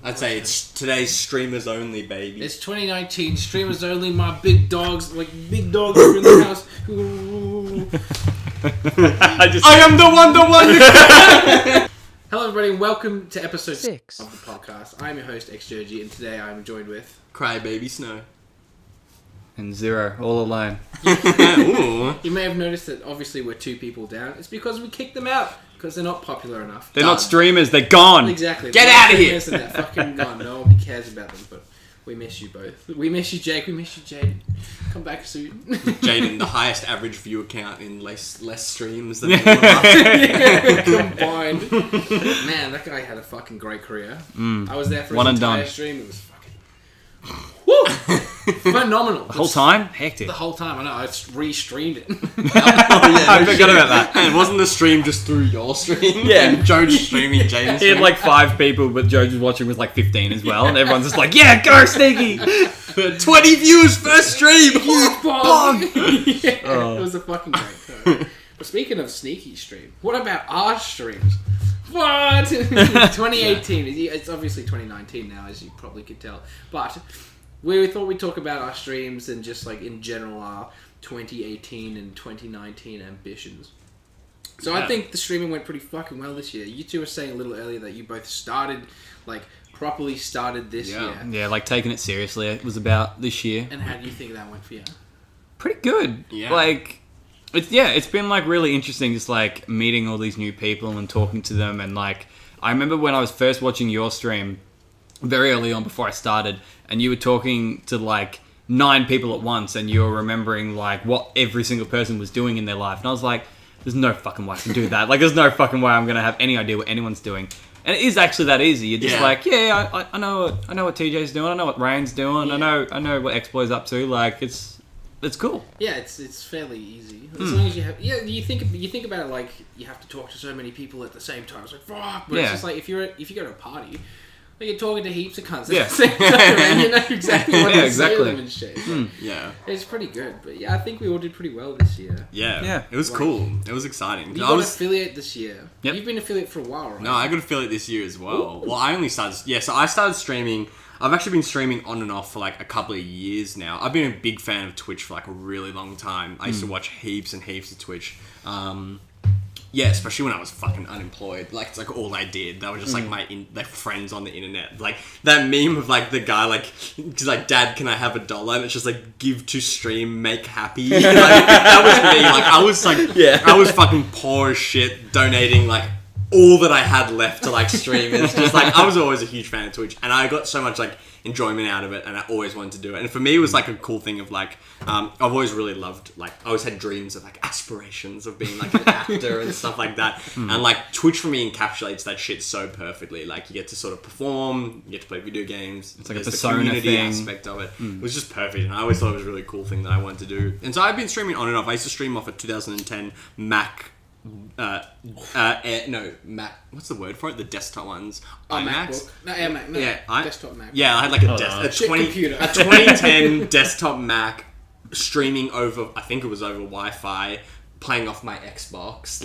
I'd say it's today's streamers only, baby. It's 2019, streamers only. My big dogs, big dogs are in the house. Ooh. I am the one. Hello, everybody, and welcome to episode 6 of the podcast. I'm your host, xJooJee, and today I'm joined with Crybaby Snow. And Zero, all alone. You may have noticed that obviously we're 2 people down. It's because we kicked them out because they're not popular enough. They're not streamers, they're gone. Exactly. Get out of here. And they're fucking gone. Nobody cares about them, but we miss you both. We miss you, Jake. We miss you, Jaden. Come back soon. Jaden, the highest average view count in less streams than combined. Man, that guy had a fucking great career. I was there for his entire stream. It was fucking... Woo! Phenomenal. The whole time? Hectic. The whole time. I know. I re-streamed it. I forgot about that. And wasn't the stream just through your stream? Yeah. Joe's streaming Jaden's He had 5 people, but Joe was watching with 15 as well, and everyone's just like, yeah, go Sneaky! 20 views per stream! It was a fucking great time. But speaking of Sneaky stream, what about our streams? What? 2018. It's obviously 2019 now, as you probably could tell. But we thought we'd talk about our streams and just in general our 2018 and 2019 ambitions. So I think the streaming went pretty fucking well this year. You two were saying a little earlier that you both started, properly started this year. Yeah, taking it seriously. It was about this year. And how do you think that went for you? Pretty good. Yeah. It's been really interesting just meeting all these new people and talking to them, and I remember when I was first watching your stream very early on before I started, and you were talking to 9 people at once, and you were remembering what every single person was doing in their life, and I was like, there's no fucking way I can do that. There's no fucking way I'm gonna have any idea what anyone's doing. And it is actually that easy. You're just I know what TJ's doing, I know what Rain's doing, I know what Exploit's up to. It's cool. Yeah, it's fairly easy. As long as you have... Yeah, you think about it you have to talk to so many people at the same time. It's fuck! But it's just if you go to a party, you're talking to heaps of cunts at the same time, and you know exactly what to say to them and shit. Yeah. It's pretty good. But yeah, I think we all did pretty well this year. Yeah. It was cool. It was exciting. You got affiliate this year. Yep. You've been affiliate for a while, right? No, I got affiliate this year as well. Ooh. Well, I only started... Yeah, so I started streaming... I've actually been streaming on and off for a couple of years now. I've been a big fan of Twitch for a really long time. I used to watch heaps and heaps of Twitch. Yeah, especially when I was fucking unemployed. It's all I did. That was just my friends on the internet. That meme of the guy Dad, can I have $1? And it's just give to stream, make happy. That was me. I was fucking poor as shit, donating all that I had left to stream. It's just I was always a huge fan of Twitch, and I got so much enjoyment out of it, and I always wanted to do it. And for me, it was a cool thing of I've always really loved I always had dreams of aspirations of being an actor and stuff like that. And Twitch for me encapsulates that shit so perfectly. You get to sort of perform, you get to play video games. It's a the persona community thing. aspect of it. It was just perfect, and I always thought it was a really cool thing that I wanted to do. And so I've been streaming on and off. I used to stream off a 2010 Mac. Mac. What's the word for it? The desktop ones. iMacs. No, Mac. No, Yeah, desktop Mac. Yeah, I had a 2010 desktop Mac streaming over. I think it was over Wi-Fi, playing off my Xbox.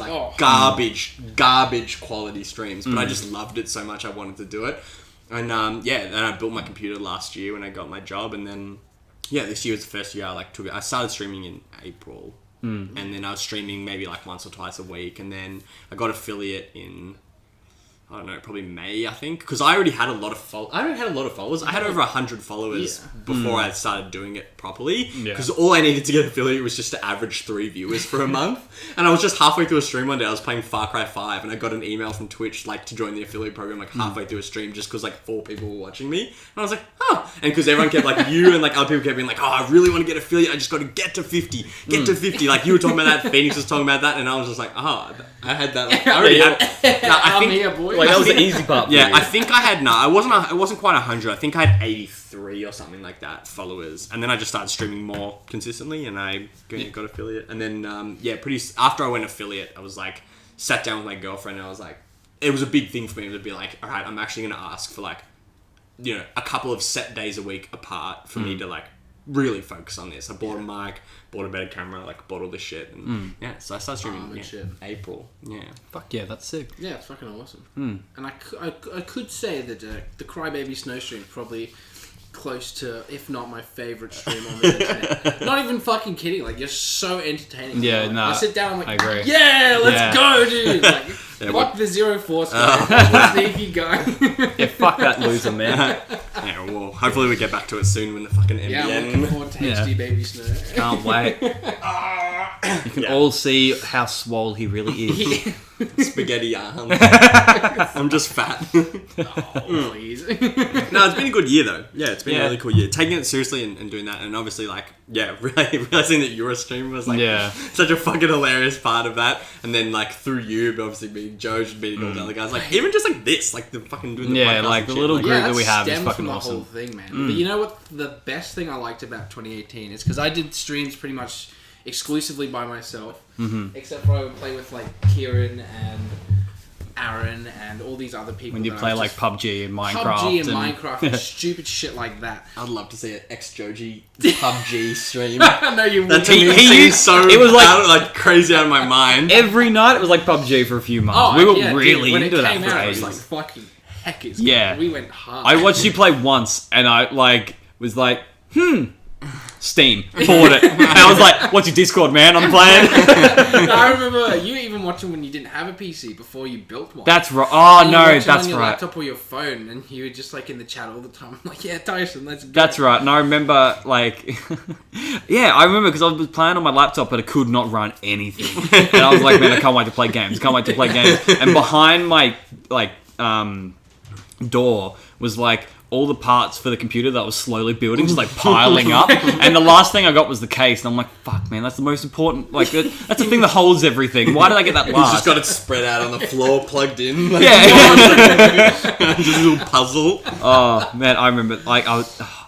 Garbage quality streams. But I just loved it so much. I wanted to do it. And then I built my computer last year when I got my job, and then this year was the first year I took it. I started streaming in April. And then I was streaming maybe once or twice a week, and then I got affiliate in, I don't know, probably May, I think, because I already had a lot of followers. I had over 100 followers before I started doing it properly, because all I needed to get affiliate was just to average 3 viewers for a month. And I was just halfway through a stream one day. I was playing Far Cry 5, and I got an email from Twitch to join the affiliate program halfway through a stream, just because 4 people were watching me. And I was like, oh, and because everyone kept you and other people kept being oh, I really want to get affiliate. I just got to get to 50, to 50. You were talking about that, Phoenix was talking about that, and I was just oh, I had that. I already had. I think, here, boy. that was the easy part. Yeah, I think I had it wasn't quite 100. I think I had 83 or something like that followers, and then I just started streaming more consistently, and I got affiliate, and then after I went affiliate, I was sat down with my girlfriend, and I was it was a big thing for me to be all right, I'm actually going to ask for a couple of set days a week apart for me to really focus on this. I bought a mic, bought a better camera, like bought all this shit, and so I started streaming in April. Yeah, Fuck yeah, that's sick. Yeah, it's fucking awesome. And I could say that the Crybaby Snow stream is probably close to, if not my favourite stream on the internet. Not even fucking kidding. Like, you're so entertaining. Yeah, like, nah, I sit down, I'm like, I agree. yeah, let's go, dude. Like, fuck the 0-4 score. Sneaky guy. Yeah, fuck that loser, man. yeah. Well, hopefully we get back to it soon when the fucking NBN. Yeah, I'm looking forward to HD Baby Snow. Can't wait. You can all see how swole he really is. Spaghetti arms. I'm just fat. Oh, please. No, it's been a good year though. Yeah, it's been a really cool year. Taking it seriously and doing that, and obviously really realizing that you're a streamer was such a fucking hilarious part of that. And then through you, but obviously being Joe, meeting all the other guys, even just this, the fucking doing the podcast like the little group that we have is fucking the awesome. Whole thing, man. But you know what? The best thing I liked about 2018 is because I did streams pretty much exclusively by myself, except for I would play with Kieran and Aaron and all these other people. When you play PUBG and Minecraft. Minecraft and stupid shit like that. I'd love to see an xJooJee PUBG stream. No, you wouldn't. That to me seems so it was crazy out of my mind. Every night it was PUBG for a few months. Oh, we were really into that for out, ages. It was fucking heckers. Yeah. We went hard. I watched you play once and I was Steam, bought it. And I was like, what's your Discord, man? I'm playing. I remember you even watching when you didn't have a PC before you built one. That's right. Oh, no, that's on your right. laptop or your phone, and you were just in the chat all the time. I'm like, yeah, Tyson, let's go. That's right. And I remember, I remember because I was playing on my laptop, but I could not run anything. And I was like, man, I can't wait to play games. And behind my, door was all the parts for the computer that was slowly building, just piling up. And the last thing I got was the case. And I'm like, fuck, man, that's the most important. That's the thing that holds everything. Why did I get that last? He's just got it spread out on the floor, plugged in. Yeah. Just a little puzzle. Oh, man, I remember, I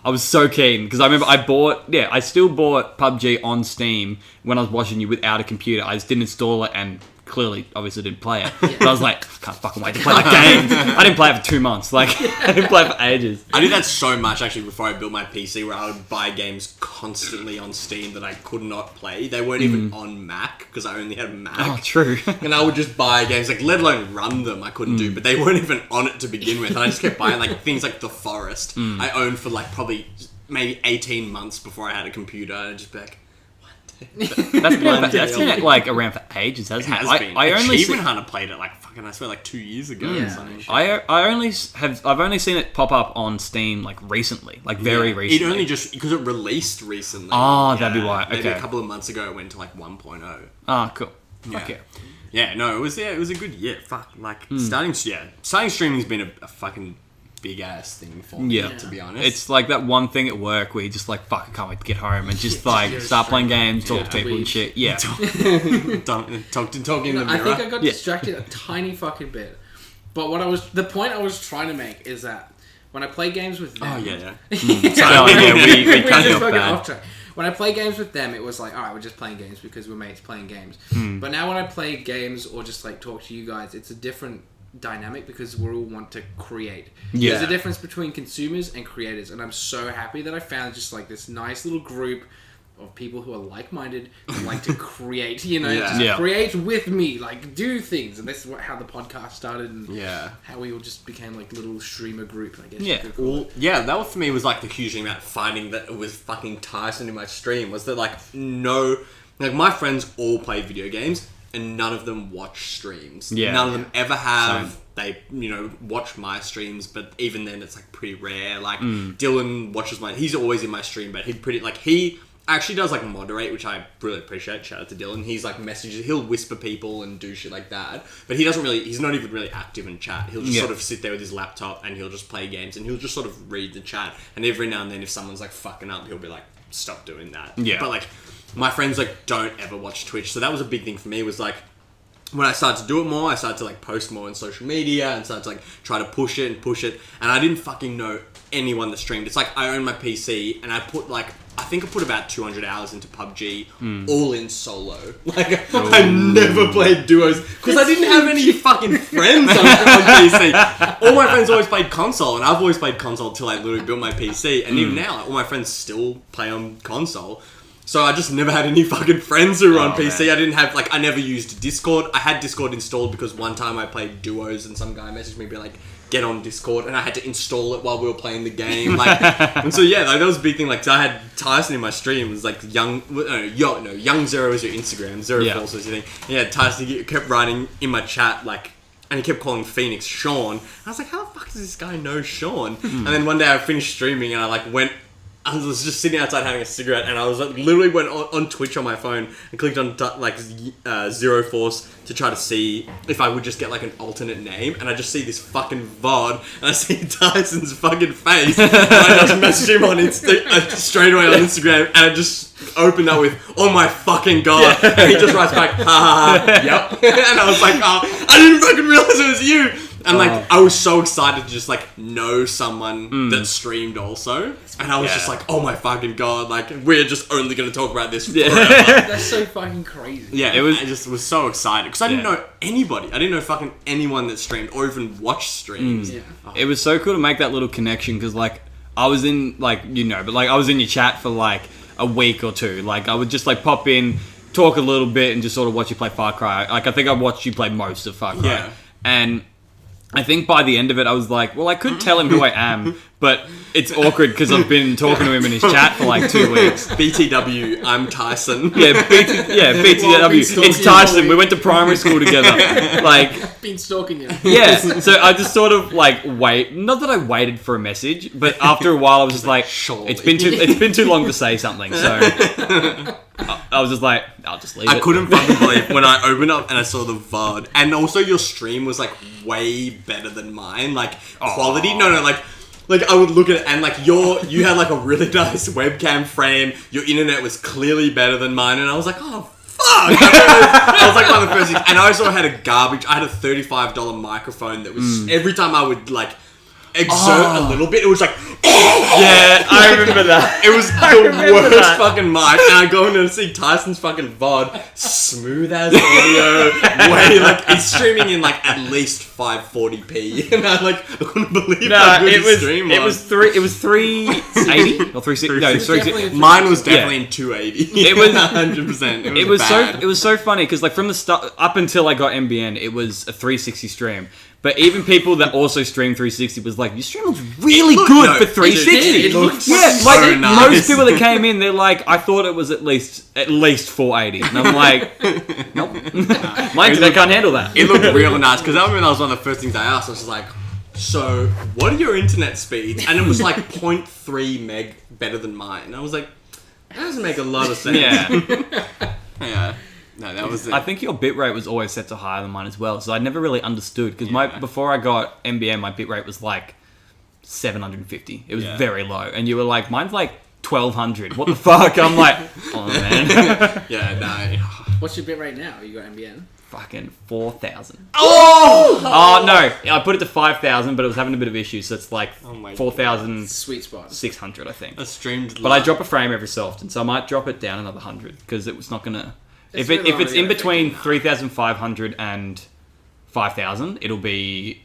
was so keen. Because I remember I still bought PUBG on Steam when I was watching you without a computer. I just didn't install it and clearly, obviously didn't play it. But I was like, can't fucking wait to play that game. I didn't play it for 2 months. I didn't play it for ages. I did that so much, actually, before I built my PC, where I would buy games constantly on Steam that I could not play. They weren't even on Mac, because I only had a Mac. Oh, true. And I would just buy games, let alone run them, I couldn't do. But they weren't even on it to begin with. And I just kept buying, things like The Forest. I owned for, probably maybe 18 months before I had a computer. And I'd just be like, That's been around for ages, hasn't it? I only Achievement Hunter played it I swear 2 years ago. Yeah. I've only seen it pop up on Steam recently, very recently. It only just because it released recently. Oh, that'd be why. Okay. Maybe a couple of months ago it went to 1.0. Ah, cool. Yeah. Fuck yeah. Yeah, no, it was a good year. Fuck, starting streaming's been a fucking big ass thing for me, to be honest. It's that one thing at work where you just fuck, I can't wait to get home and just start playing games, talk to people and shit. Yeah. Talking in the mirror. I think I got distracted a tiny fucking bit. But the point I was trying to make is that when I play games with them... Oh, yeah. We can't help that. When I play games with them, it was alright, we're just playing games because we're mates playing games. But now when I play games or just talk to you guys, it's a different dynamic because we all want to create. There's a difference between consumers and creators, and I'm so happy that I found just this nice little group of people who are like-minded and like to create, create with me, do things. And this is how the podcast started and how we all just became little streamer group, I guess. Yeah. That was, for me was the huge thing about finding that it was fucking tiresome in my stream was that my friends all play video games and none of them watch streams. None of them ever have. Same. They, watch my streams, but even then it's pretty rare. Dylan watches mine. He's always in my stream, but he actually does moderate, which I really appreciate. Shout out to Dylan. He's messages. He'll whisper people and do shit like that. But he's not even really active in chat. He'll just sort of sit there with his laptop and he'll just play games and he'll just sort of read the chat. And every now and then if someone's fucking up, he'll be stop doing that. Yeah. But my friends don't ever watch Twitch. So that was a big thing for me was when I started to do it more, I started to post more on social media and started to try to push it. And I didn't fucking know anyone that streamed. It's I own my PC and I put I think I put about 200 hours into PUBG, all in solo. Like, I never played duos, because I didn't have any fucking friends on PC. All my friends always played console, and I've always played console till I literally built my PC, and even now, all my friends still play on console. So I just never had any fucking friends who were on PC. Man. I didn't have, like, I never used Discord. I had Discord installed because one time I played duos and some guy messaged me, be like, get on Discord, and I had to install it while we were playing the game. Like, and so yeah, like, that was a big thing. Like, so I had Tyson in my stream. It was like Young Zero is your Instagram. Zero False was your thing. Yeah, Tyson, he kept writing in my chat, like, and he kept calling Phoenix Sean. I was like, how the fuck does this guy know Sean? And then one day I finished streaming and I was just sitting outside having a cigarette, and I was like, literally went on Twitch on my phone and clicked on Zero Force to try to see if I would just get like an alternate name, and I just see this fucking VOD, and I see Tyson's fucking face, and I just messaged him on straight away on Instagram, and I just opened that with, oh my fucking god, and he just writes back, ha ha ha, yep, and I was like, oh, I didn't fucking realize it was you. And like, I was so excited to just like know someone that streamed also. And I was just like, oh my fucking god, like, we're just only going to talk about this forever. That's so fucking crazy. Yeah, I just was so excited. Because I didn't know anybody. I didn't know fucking anyone that streamed or even watched streams. Yeah. It was so cool to make that little connection because like, I was in like, but like I was in your chat for like a week or two. Like I would just like pop in, talk a little bit and just sort of watch you play Far Cry. Like I think I watched you play most of Far Cry. Yeah. And I think by the end of it, I was like, well, I could tell him who I am, but it's awkward because I've been talking to him in his chat for like 2 weeks. BTW, I'm Tyson. BTW, it's Tyson. We went to primary school together. Like, been stalking you. Yeah, so I just sort of like not that I waited for a message, but after a while I was just like, surely. It's been too long to say something, so I was just like, I'll just leave it. I couldn't fucking believe when I opened up and I saw the VOD, and also your stream was like way better than mine, like quality. No, like I would look at it and like you had like a really nice webcam frame. Your internet was clearly better than mine, and I was like, oh fuck! I was like one of the first things, and I also had I had a $35 microphone that was every time I would like exert a little bit, it was like, yeah, I remember that. It was the worst fucking mic, and I go in and see Tyson's fucking VOD, smooth as audio, way like it's streaming in like at least 540p, and I couldn't believe how good his stream was. It was 380 or 360. No, 360. Mine was definitely in 280. It was 100%. It was so funny because like from the start up until I got MBN, it was a 360 stream. But even people that also stream 360 was like, your stream looks really good for 360. It looks so nice. Most people that came in, they're like, I thought it was at least 480. And I'm like, nope. My internet can't handle that. It looked really nice, because that was one of the first things I asked. I was just like, so, what are your internet speeds? And it was like 0.3 meg better than mine. And I was like, that doesn't make a lot of sense. Yeah. No, that was it. I think your bitrate was always set to higher than mine as well, so I never really understood, because before I got MBN, my bitrate was like 750. It was very low, and you were like, mine's like 1200. What the fuck? I'm like, oh man. Yeah, no. What's your bitrate now? You got MBN? Fucking 4,000. Oh no, I put it to 5,000, but it was having a bit of issues, so it's like 4,000. Sweet spot. 600, I think. I streamed, but I drop a frame every so often, so I might drop it down another 100, because it was not gonna. If it's in between 3,500 and 5,000, it'll be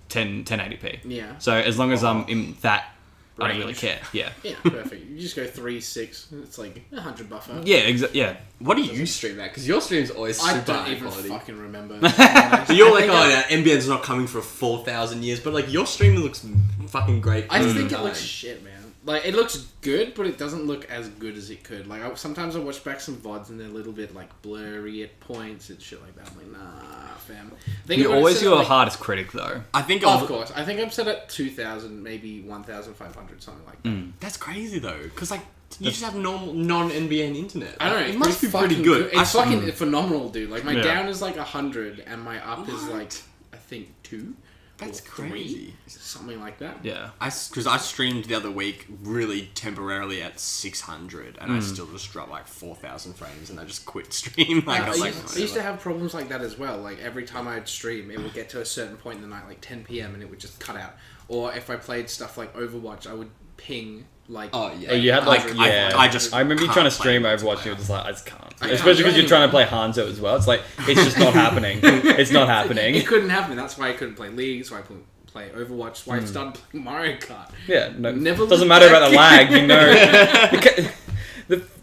1080p. Yeah. So as long as I'm in that, range. I don't really care. Yeah. Yeah, perfect. You just go 3.6. It's like 100 buffer. Yeah, yeah. What do you stream at? Because your stream's always super high quality. I don't even fucking remember. But you're like, oh yeah, NBN's not coming for 4,000 years, but like your stream looks fucking great. I just think it looks shit, man. Like, it looks good, but it doesn't look as good as it could. Like, sometimes I watch back some VODs and they're a little bit, like, blurry at points and shit like that. I'm like, nah, fam. You're always your hardest critic, though. I think of course. I think I'm set at 2,000, maybe 1,500, something like that. That's crazy, though. Because, like, you just have normal, non-NBN internet. I don't know. It must be pretty good. It's fucking phenomenal, dude. Like, my down is, like, 100, and my up is, like, I think, 2. That's crazy. Something like that. Yeah. Because I streamed the other week really temporarily at 600 and I still just dropped like 4,000 frames and I just quit stream. I used to have problems like that as well. Like every time I'd stream, it would get to a certain point in the night, like 10 p.m. and it would just cut out. Or if I played stuff like Overwatch, I would ping like. Oh yeah. Oh, you had like I remember you can't trying to stream play Overwatch. You were multiplayer. just like, I just can't. I can't Especially do because you're it trying to play Hanzo as well. It's like it's just not happening. It's not happening. It couldn't happen. That's why I couldn't play League. That's why I couldn't play Overwatch. That's why I started playing Mario Kart. Yeah, no, Never doesn't looked matter back. about the lag, you know.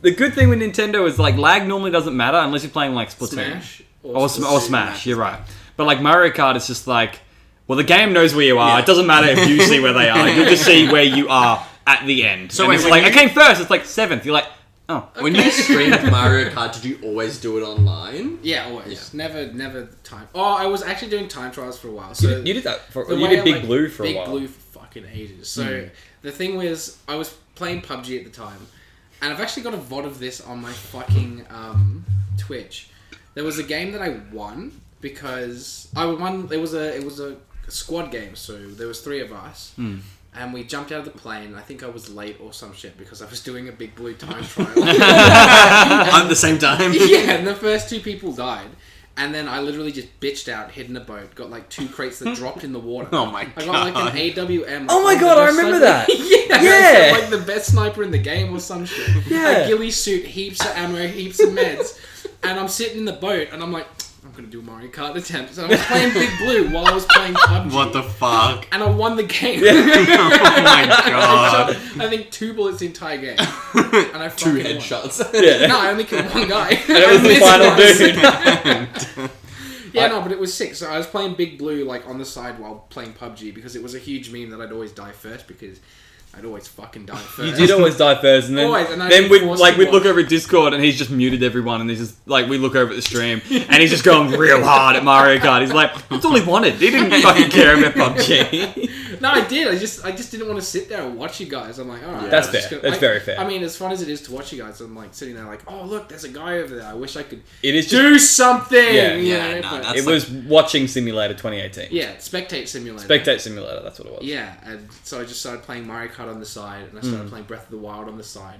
The good thing with Nintendo is like lag normally doesn't matter unless you're playing like Splatoon Smash or Smash. You're right, but like Mario Kart is just like, well, the game knows where you are. Yeah. It doesn't matter if you see where they are. You'll just see where you are at the end. So and wait, it's when like you- I came first. It's like 7th. You're like, oh, When you streamed Mario Kart, did you always do it online? Yeah, always. Yeah. Never time. Oh, I was actually doing time trials for a while. So you did that for the you way did I, Big like, Blue for a Big while. Blue for fucking ages. So the thing was, I was playing PUBG at the time, and I've actually got a VOD of this on my fucking Twitch. There was a game that I won because I won. It was a squad game, so there was 3 of us. And we jumped out of the plane. I think I was late or some shit because I was doing a Big Blue time trial. At the same time? Yeah, and the first 2 people died. And then I literally just bitched out, hid in a boat, got like 2 crates that dropped in the water. Oh my I got like God. an AWM. Oh my like, God, the I best remember sniper- that. yeah, Yeah. like the best sniper in the game or some shit. Yeah. A ghillie suit, heaps of ammo, heaps of meds. And I'm sitting in the boat and I'm like, I'm gonna do a Mario Kart attempt. So I was playing Big Blue while I was playing PUBG. What the fuck? And I won the game. Oh my I god. shot, I think 2 bullets the entire game. And I 2 fucking won. headshots. Yeah. No, I only killed 1 guy. And it was the final dude. Yeah, no, but it was sick. So I was playing Big Blue like on the side while playing PUBG because it was a huge meme that I'd always die first because I'd always fucking die first. You did always die first, and then Always, and I then did we'd force like to we'd look watch. over at Discord, and he's just muted everyone, and he's just like we look over at the stream, and he's just going real hard at Mario Kart. He's like, that's all he wanted. He didn't fucking care about PUBG. No, I did. I just didn't want to sit there and watch you guys. I'm like, all right. Yeah. That's I'm just fair. gonna- That's very fair. I mean, as fun as it is to watch you guys, I'm like sitting there like, oh look, there's a guy over there. I wish I could It is just do something. Yeah, you yeah, know, no, but- that's it was Watching Simulator 2018. yeah, Spectate Simulator. Spectate Simulator. That's what it was. Yeah, and so I just started playing Mario Kart on the side, and I started playing Breath of the Wild on the side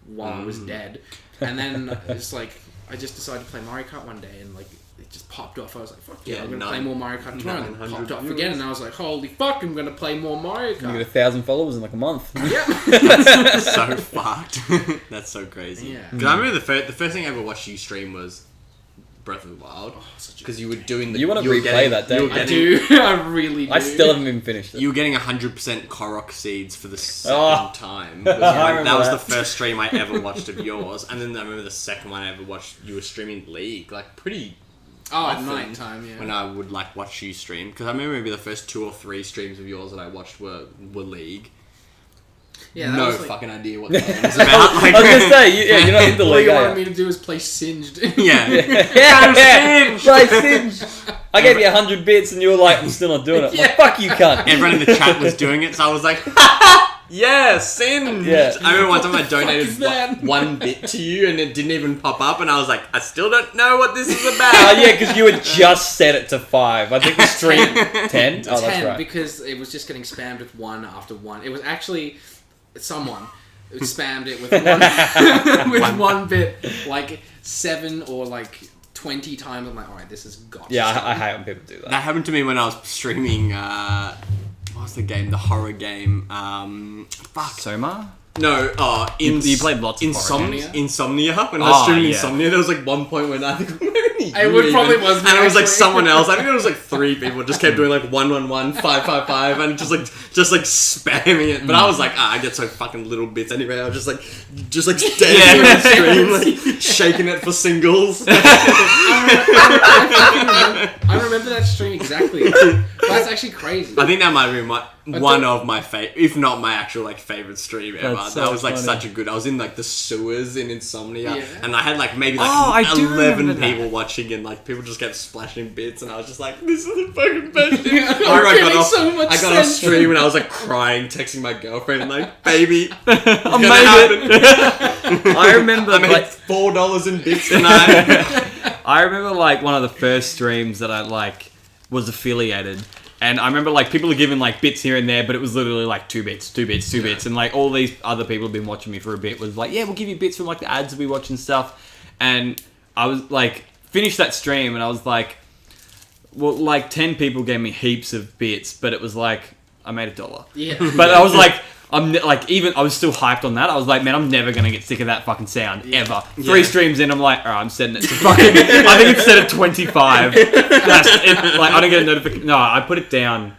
while I was dead. And then it's like I just decided to play Mario Kart one day, and like it just popped off. I was like, "Fuck yeah, Yeah, I'm gonna play more Mario Kart tomorrow." And it 900 popped off viewers. again, and I was like, "Holy fuck, I'm gonna play more Mario You get Kart." 1,000 followers in like a month. Yeah. That's so fucked. That's so crazy. Yeah. Because I remember the first thing I ever watched you stream was Breath of the Wild. Because you were doing the... You wanna were replay getting- that day. you were I getting- do. I really do. I still haven't even finished it. You were getting 100% Korok seeds for the second Oh. time. I That remember was that. the first stream I ever watched of yours. And then I remember the second one I ever watched, you were streaming League. Like, pretty... Oh, at often night time, yeah. When I would, like, watch you stream. Because I remember maybe the first 2 or 3 streams of yours that I watched were League. Yeah, that No was like, fucking idea what the game is about. Like, I was gonna say, you're not into all League, you are wanted you? me to do is play Singed. yeah. Yeah, play Singe. I gave you 100 bits, and you were like, I'm still not doing it. I'm like, fuck you, cunt. Everyone in the chat was doing it, so I was like, yeah, Singe! Yeah. I remember one time I What the fuck donated is that? 1 bit to you and it didn't even pop up, and I was like, I still don't know what this is Oh, about. yeah, because you had just set it to 5. I think the stream... 10? Oh, that's 10 right. because it was just getting spammed with 1 after 1. It was actually someone who spammed it with 1 with 1 bit like 7 or like 20 times. I'm like, all right, this is gotcha. Yeah, I hate when people do that. That happened to me when I was streaming, what was the game? The horror game. Fuck. Soma? No, You played lots of horror Insomnia. games. Insomnia. When I was Oh, streaming yeah. Insomnia, there was like one point when I think It probably was and it was like actually. someone else. I think it was like 3 people just kept doing like 111, 555, and just like spamming it. But I was like, I get so fucking little bits anyway. I was just like dancing on the stream, like shaking it for singles. I remember that stream exactly. That's actually crazy. I think that might be one of my favorite, if not my actual like favorite stream ever. That's so That was like funny. such a good. I was in like the sewers in Insomnia, Yeah. and I had like maybe like Oh, I do 11 remember that. people watching, and like people just kept splashing bits, and I was just like, this is the fucking best thing. I'm I getting got off, so much I got off sense. stream, and I was like crying, texting my girlfriend, and like, baby, I made made it. I remember, I made like, $4 in bits tonight. I remember like one of the first streams that I like was affiliated, and I remember like people were giving like bits here and there, but it was literally like 2 bits, 2 bits, 2 bits, and like all these other people have been watching me for a bit was like, yeah, we'll give you bits from like the ads we watch and stuff, and I was like finished that stream and I was like, well, like 10 people gave me heaps of bits, but it was like I made $1. Yeah. But I was like, I was still hyped on that. I was like, man, I'm never gonna get sick of that fucking sound ever. 3 streams in, I'm like, alright, I'm setting it to fucking. I think it's set at 25. I don't get a notification. No, I put it down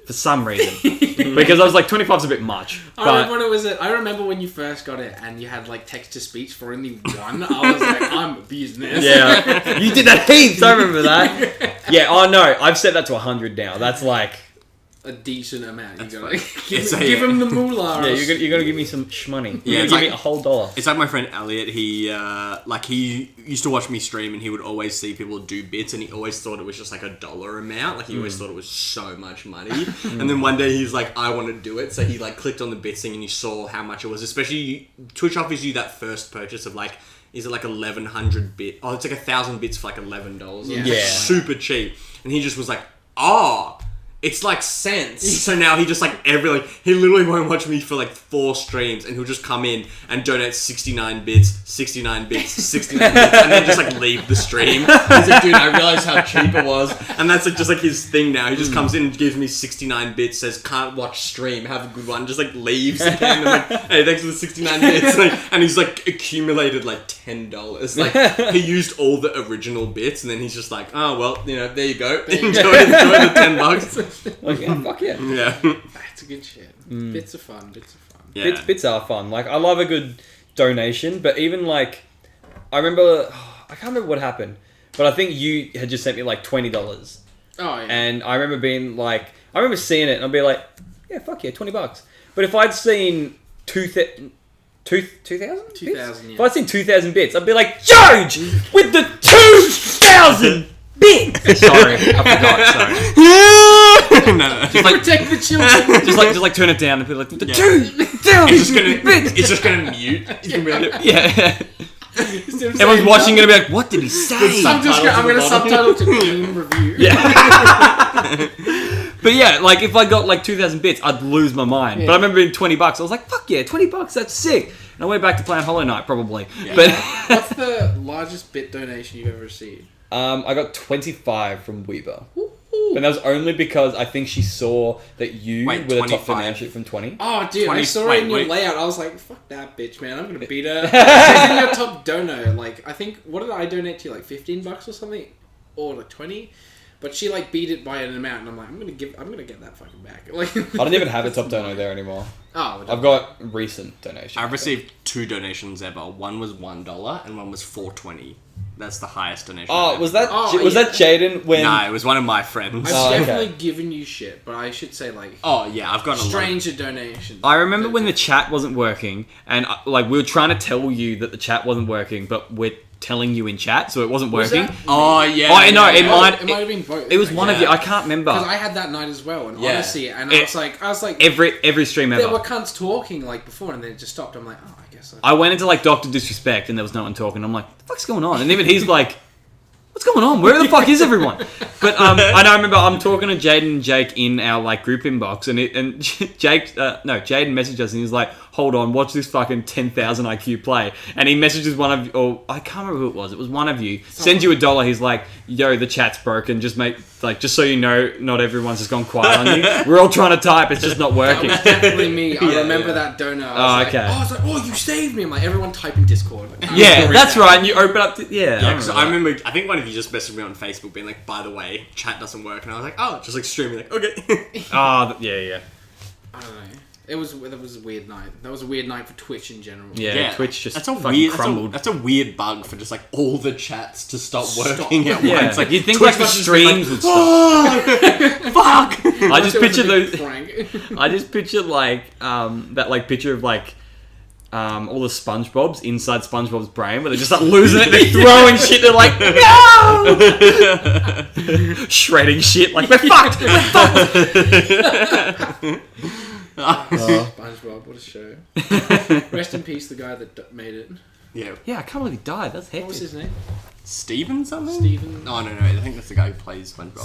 for some reason because I was like, 25's a bit much. I remember when you first got it and you had like text to speech for only 1. I was like, I'm a business. Yeah, you did that heaps. I remember that. Yeah. Oh no, I've set that to 100 now. That's like a decent amount. You gotta give him the moolah. Yeah, you're gonna give me some shmoney. Yeah, give me a whole $1. It's like my friend Elliot. He used to watch me stream, and he would always see people do bits, and he always thought it was just like a dollar amount. Like he always thought it was so much money. And then one day he's like, I want to do it. So he like clicked on the bits thing, and he saw how much it was. Especially Twitch offers you that first purchase of like, is it like 1,100 bit? Oh, it's like 1,000 bits for like $11. Yeah. It's like super cheap. And he just was like, oh. It's like cents. So now he just like he literally won't watch me for like 4 streams, and he'll just come in and donate 69 bits, 69 bits, 69 bits, and then just like leave the stream. He's like, dude, I realized how cheap it was, and that's like just like his thing now. He just comes in and gives me 69 bits, says can't watch stream, have a good one, just like leaves again. And I'm like, hey, thanks for the 69 bits, and he's like accumulated like $10. Like he used all the original bits, and then he's just like, oh well, there you go, enjoy the $10. Like, yeah, fuck yeah. Yeah. That's a good shit. Bits are fun. Yeah. Bits are fun. Like, I love a good donation, but even like, I remember, I can't remember what happened, but I think you had just sent me like $20. Oh, yeah. And I remember being like, I remember seeing it and I'd be like, yeah, fuck yeah, $20. But if I'd seen 2,000? 2,000, yeah. If I'd seen 2,000 bits, I'd be like, XJooJee with the 2,000 bits! Sorry, I forgot, sorry. No. Just like protect the children. just like turn it down and be like, the 2,000 bits! It's just gonna mute. It's gonna be like, yeah. Everyone's watching gonna be like, what did he say? I'm gonna subtitle to team review. Yeah. But yeah, like if I got like 2,000 bits, I'd lose my mind. Yeah. But I remember being $20. I was like, fuck yeah, $20, that's sick. And I went back to playing Hollow Knight probably. Yeah. But what's the largest bit donation you've ever received? I got 25 from Weaver. And that was only because I think she saw that you were the top donation from 20. Oh, dude, I saw it in your layout. I was like, fuck that bitch, man. I'm going to beat her. Taking your top donor. Like, I think, what did I donate to you? Like $15 or something? Or like 20? But she like beat it by an amount, and I'm like, I'm gonna get that fucking back. Like, I don't even have a top donor there anymore. Oh, I've got recent donations. I've received 2 donations ever. One was $1 and one was $4.20. That's the highest donation. Oh, was that Jaden when? No, it was one of my friends. I've definitely given you shit, but I should say like. Oh yeah, I've got a stranger donations. I remember when the chat wasn't working, and like we were trying to tell you that the chat wasn't working, but we're telling you in chat, so it wasn't working. Oh yeah. Oh no, it might have been both. It was one of you. I can't remember because I had that night as well, and honestly, and I was like, every stream ever. There were cunts talking like before, and then it just stopped. I'm like, oh, I guess. I went into like Dr. Disrespect, and there was no one talking. I'm like, what the fuck's going on? And even he's like, what's going on? Where the fuck is everyone? But I remember I'm talking to Jaden and Jake in our like group inbox, and Jaden messaged us, and he's like, hold on, watch this fucking 10,000 IQ play. And he messages one of you, or I can't remember who it was. It was one of you. Sends you $1. He's like, yo, the chat's broken. Just so you know, not everyone's just gone quiet on you. We're all trying to type. It's just not working. That was definitely me. I remember that donor. I was like, oh, you saved me. I'm like, everyone type in Discord. Like, that's right. And you open up. I remember. I think one of you just messaged me on Facebook, being like, by the way, chat doesn't work, and I was like, oh, just like streaming, like, okay. Yeah. I don't know. That was a weird night. That was a weird night for Twitch in general. Yeah. Twitch just crumbled. That's a weird bug for just like all the chats to stop working at once. Like you'd think like the streams would stop. Fuck! I just picture those. I just picture like that like picture of like all the SpongeBob's inside SpongeBob's brain, where they're just like losing it, they're throwing shit, they're like, no! Shredding shit, like, we're fucked! SpongeBob, what a show. Rest in peace, the guy that made it. Yeah, I can't believe he died, that's hectic. What was his name? Steven something? Steven? Oh, no, I think that's the guy who plays SpongeBob.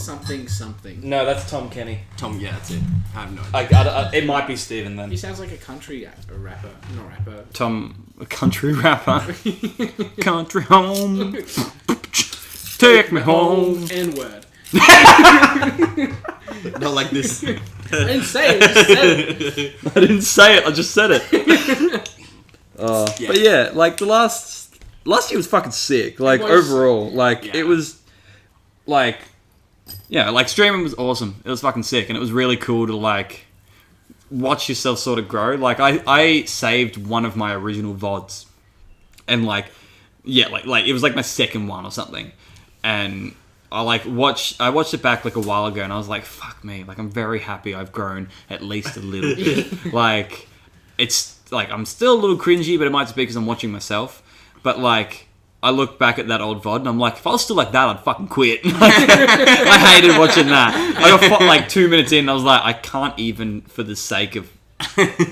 Something. No, that's Tom Kenny. Yeah, that's it. I have no idea. It might be Steven then. He sounds like a country rapper. Not rapper. Tom, a country rapper. Country home. Take me home. N-word. Not like this. I didn't say it. I just said it. I didn't say it. I just said it. Yeah. But yeah, like the last year was fucking sick. Like overall, like it was like, yeah, like streaming was awesome. It was fucking sick, and it was really cool to like watch yourself sort of grow. Like I saved one of my original VODs, and like it was like my second one or something, and I watched it back like a while ago, and I was like, fuck me, like I'm very happy I've grown at least a little bit. Like it's like I'm still a little cringy, but it might just be because I'm watching myself. But like I look back at that old VOD and I'm like, if I was still like that, I'd fucking quit. I hated watching that. I got like 2 minutes in and I was like, I can't even for the sake of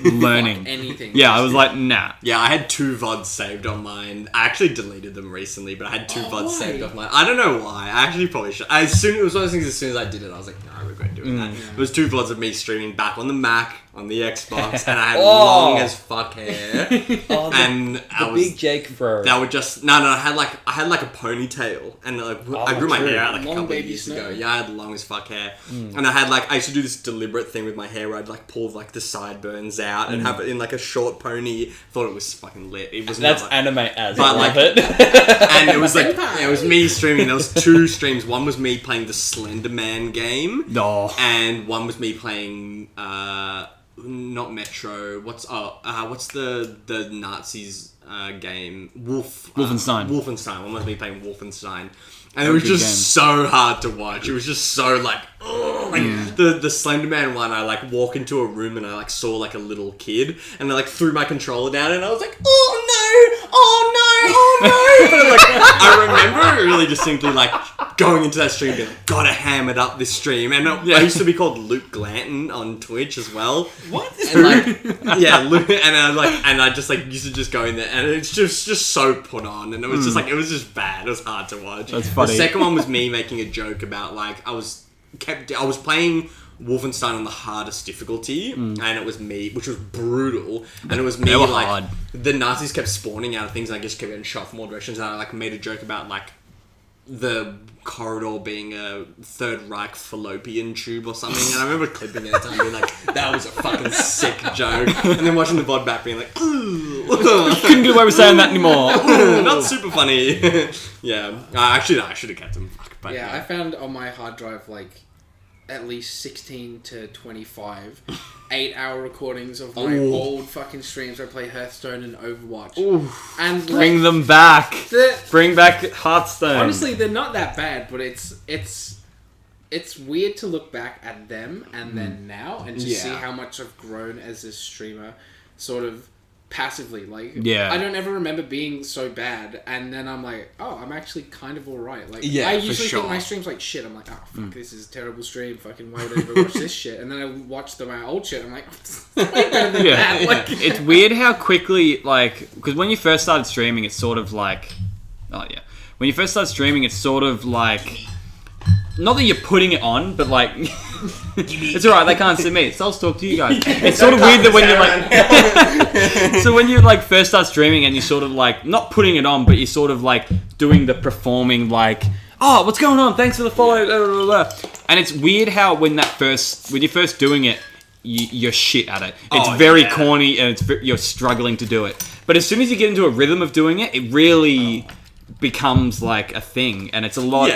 learning like anything. Yeah, I was like, nah. Yeah, I had 2 VODs saved on mine. I actually deleted them recently, but I had 2 VODs saved off mine. I don't know why. I actually probably should. It was one of those things. As soon as I did it, I was like, no, I regret doing that. It was 2 VODs of me streaming back on the Mac, on the Xbox, and I had long as fuck hair. And the big Jake fro. That would just I had like a ponytail, and like I grew my hair out like a couple of years ago. Yeah, I had long as fuck hair, and I used to do this deliberate thing with my hair where I'd like pull like the sideburns out and have it in like a short pony. Thought it was fucking lit. It was that's not, anime as but I like love it. And it was like it was me streaming. There was 2 streams. One was me playing the Slender Man game, and one was me playing not Metro. What's the Nazis game? Wolfenstein. Wolfenstein. One was me playing Wolfenstein. And it was just so hard to watch. It was just so like, the Slender Man one, I like walk into a room and I like saw like a little kid and I like threw my controller down and I was like, oh no. But like, I remember really distinctly like going into that stream and being like, gotta ham it up this stream. And I used to be called Luke Glanton on Twitch as well. What? And like, yeah, Luke, and I just like used to just go in there and it's just so put on and it was just like, it was just bad. It was hard to watch. That's funny. The second one was me making a joke about like I was playing Wolfenstein on the hardest difficulty, and it was me, which was brutal, and it was me like hard. The Nazis kept spawning out of things, and I just kept getting shot from all directions, and I like made a joke about like the corridor being a Third Reich fallopian tube or something, and I remember clipping it and being like, that was a fucking sick joke, and then watching the VOD back being like, ooh. Couldn't get away with saying that anymore. Not super funny. Yeah, I should have kept them. But yeah, I found on my hard drive like at least 16 to 25 8-hour recordings of my old fucking streams where I play Hearthstone and Overwatch. Ooh. And bring them back. Bring back Hearthstone. Honestly, they're not that bad, but it's weird to look back at them and then now and just see how much I've grown as a streamer, sort of passively. Like, I don't ever remember being so bad, and then I'm like, oh, I'm actually kind of alright. Like, I usually think my stream's like shit. I'm like, oh fuck, this is a terrible stream. Fucking why would I ever watch this shit? And then I watch my old shit. I'm like, it's way better than that. Like, it's weird how quickly, like, because when you first started streaming, it's sort of like, when you first started streaming, it's sort of like, not that you're putting it on, but like, it's alright, they can't see me, so I'll talk to you guys. It's sort of weird that when you're like, so when you like first start streaming and you're sort of like, not putting it on, but you're sort of like doing the performing like, oh, what's going on? Thanks for the follow, blah, blah, blah. And it's weird how when you're first doing it, you're shit at it. It's very corny and you're struggling to do it. But as soon as you get into a rhythm of doing it, it really becomes like a thing, and it's a lot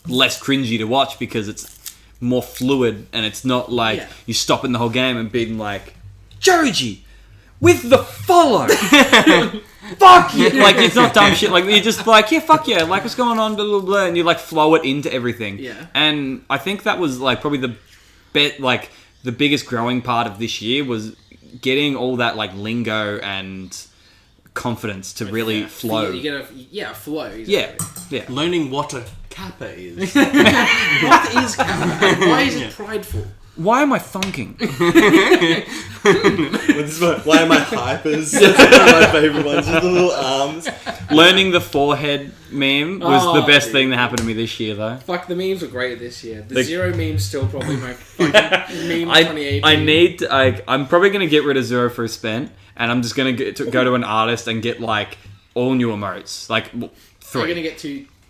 less cringy to watch because it's more fluid and it's not like you stopping the whole game and being like, xJooJee with the follow. Fuck you. Like, it's not dumb shit. Like, you're just like, yeah, fuck yeah. Like, what's going on? Blah, blah, blah. And you like flow it into everything. Yeah. And I think that was like probably the biggest growing part of this year was getting all that like lingo and confidence to really flow. You get flow. Exactly. Yeah. Learning what a kappa is. What is kappa? And why is it prideful? Why am I thunking? Why am I hypers? That's one of my favourite ones. Just the little arms. Learning the forehead meme was the best thing that happened to me this year, though. Fuck, the memes were great this year. The zero meme's still probably my fucking meme 2018. I'm probably going to get rid of Zero for a Spent, and I'm just going to go to an artist and get, like, all new emotes. Like, 3. You're going to get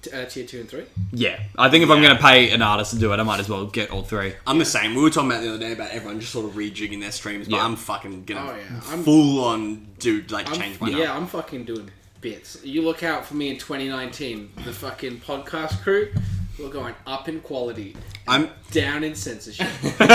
tier 2 and 3? Yeah. I think if I'm going to pay an artist to do it, I might as well get all three. I'm the same. We were talking about the other day about everyone just sort of rejigging their streams, but I'm fucking gonna I'm full on change my Yeah, I'm fucking doing bits. You look out for me in 2019. The fucking podcast crew, we're going up in quality. I'm down in censorship. Nuggets.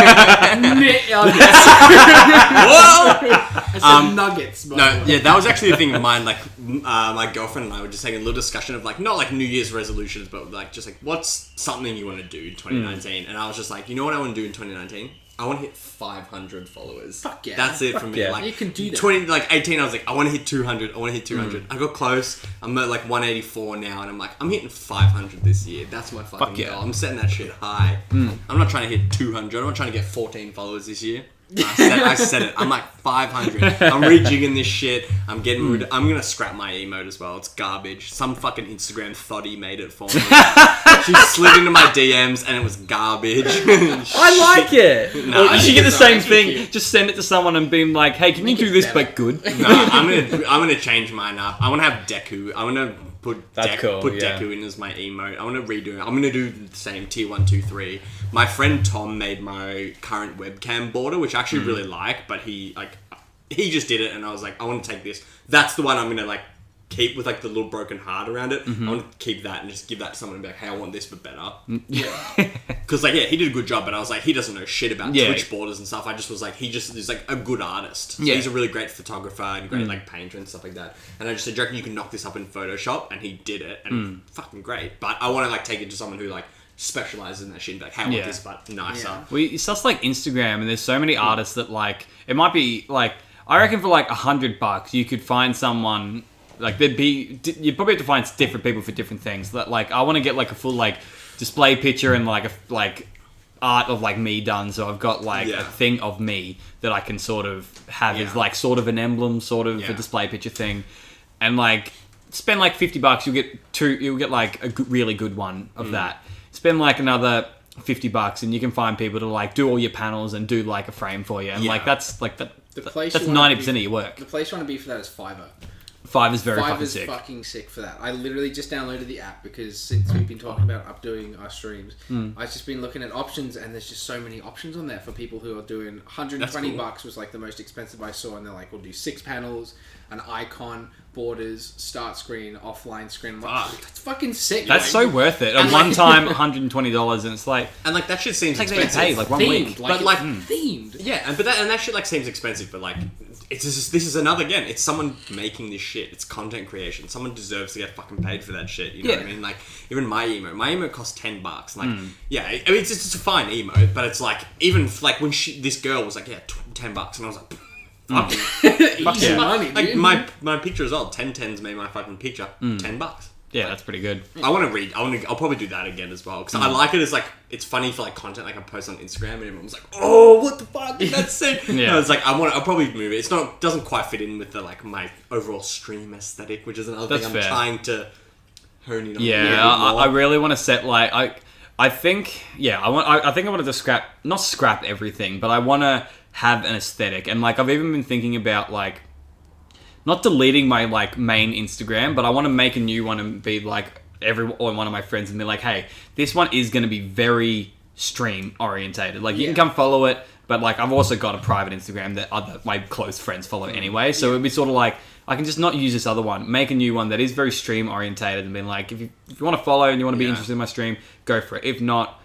I said nuggets. No, yeah, that was actually the thing of mine. Like, my girlfriend and I were just having a little discussion of like, not like New Year's resolutions, but like just like, what's something you want to do in 2019? And I was just like, you know what I want to do in 2019? I want to hit 500 followers. Fuck yeah. That's it for me. Yeah. Like, you can do that. 18, I was like, I want to hit 200. I want to hit 200. I got close. I'm at like 184 now, and I'm like, I'm hitting 500 this year. That's my fucking goal. I'm setting that shit high. I'm not trying to hit 200. I'm not trying to get 14 followers this year. I said it. I'm like 500. I'm rejigging this shit. I'm getting rid. I'm gonna scrap my emote as well. It's garbage. Some fucking Instagram thotty made it for me. She slid into my DMs and it was garbage. I like it. No, you should get the it's same thing. Just send it to someone and be like, "Hey, can you do this but good?" No, I'm gonna change mine up. I want to have Deku. I want to put Deku in as my emote. I want to redo it. I'm gonna do the same tier 1, 2, 3. My friend Tom made my current webcam border, which I actually really like, but he just did it, and I was like, I want to take this. That's the one I'm gonna like keep with like the little broken heart around it. I want to keep that and just give that to someone and be like, hey, I want this but better. Yeah. Because like, yeah, he did a good job, but I was like, he doesn't know shit about Twitch borders and stuff. I just was like, he's like a good artist. So he's a really great photographer and great like painter and stuff like that. And I just said, do you reckon you can knock this up in Photoshop? And he did it, and fucking great. But I want to like take it to someone who like specializes in that shit and be like, hey, I want this but nicer. Yeah. Well, it's just like Instagram, and there's so many artists that like, it might be like, I reckon for like $100 you could find someone, like you'd probably have to find different people for different things. That like, I want to get like a full like display picture and like art of like me done, so I've got like a thing of me that I can sort of have as like sort of an emblem, sort of a display picture thing, and like spend like $50, you'll get like a really good one of that. Spend like another $50 and you can find people to like do all your panels and do like a frame for you, and like that's like that. That's 90% of your work. The place you want to be for that is Fiverr. Fiverr's very fucking sick. Fiverr's fucking sick for that. I literally just downloaded the app because since we've been talking about updoing our streams, I've just been looking at options, and there's just so many options on there for people who are doing $120 was like the most expensive I saw, and they're like, we'll do 6 panels, an icon, borders, start screen, offline screen. I'm like, that's fucking sick. That's so worth it. At one time, $120, and it's like, and like that shit seems like expensive. They pay like 1 week, but like themed. Yeah, and that shit like seems expensive, but like this is another again. It's someone making this shit. It's content creation. Someone deserves to get fucking paid for that shit. You know what I mean? Like even my emote cost $10. Like I mean, it's just a fine emote, but it's like even like when this girl was like $10, and I was like. Fuck yeah. Money, like my picture as well. 1010's made my fucking picture. $10. Yeah, that's pretty good. I'll probably do that again as well because I like it as like it's funny for like content like I post on Instagram and everyone's like, oh, what the fuck? That's sick. No, it's like I'll probably move it. Doesn't quite fit in with the like my overall stream aesthetic, which is another thing I'm trying to hone in on. Yeah, I really want to set like I think I want to not scrap everything, but I want to have an aesthetic, and like I've even been thinking about like not deleting my like main Instagram, but I want to make a new one and be like one of my friends and be like, hey, this one is going to be very stream orientated. Like you can come follow it, but like I've also got a private Instagram that my close friends follow anyway. So it'd be sort of like I can just not use this other one, make a new one that is very stream orientated, and be like, if you want to follow and you want to be interested in my stream, go for it. If not,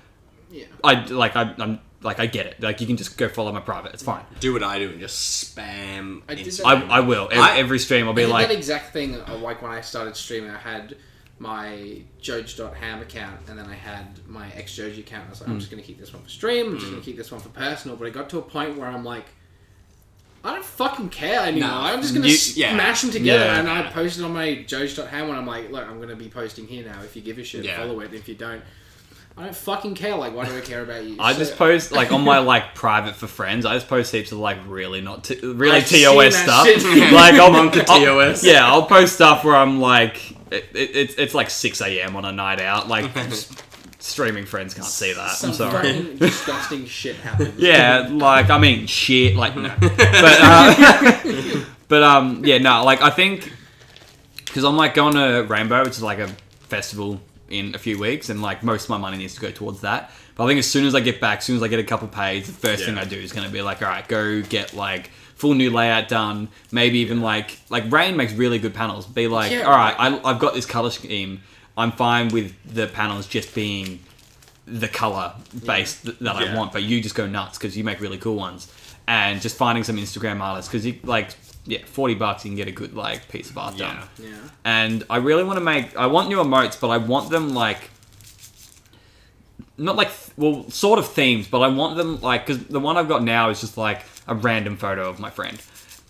I get it. Like, you can just go follow my private. It's fine. Do what I do and just spam. I will. Every stream I'll be like... that exact thing, like when I started streaming, I had my xJooJee.ham account, and then I had my xJooJee account. I was like, I'm just going to keep this one for stream, I'm just going to keep this one for personal. But it got to a point where I'm like, I don't fucking care anymore. No, I'm just going to smash them together. And I posted on my xJooJee.ham when I'm like, look, I'm going to be posting here now. If you give a shit, follow it. If you don't, I don't fucking care. Like, why do I care about you? I just post, like, on my, like, private for friends, I just post heaps of, like, really TOS stuff. Like, I'll monk the TOS. Yeah, I'll post stuff where I'm, like, it's like 6 a.m. on a night out. Like, streaming friends can't see that. I'm sorry. Some disgusting shit happens. Yeah, like, I mean, shit. Like, no. But, yeah, no, like, I think, because I'm, like, going to Rainbow, which is, like, a festival in a few weeks, and like most of my money needs to go towards that. But I think as soon as I get back, as soon as I get a couple pays, the first thing I do is going to be like, all right, go get like full new layout done. Maybe even like Rain makes really good panels. Be like, all right, I've got this color scheme. I'm fine with the panels just being the color base that I want, but you just go nuts because you make really cool ones. And just finding some Instagram artists, because you like, $40 you can get a good like piece of art done. Yeah. And I really want to I want new emotes, but I want them like, not like, well, sort of themes, but I want them like, because the one I've got now is just like a random photo of my friend.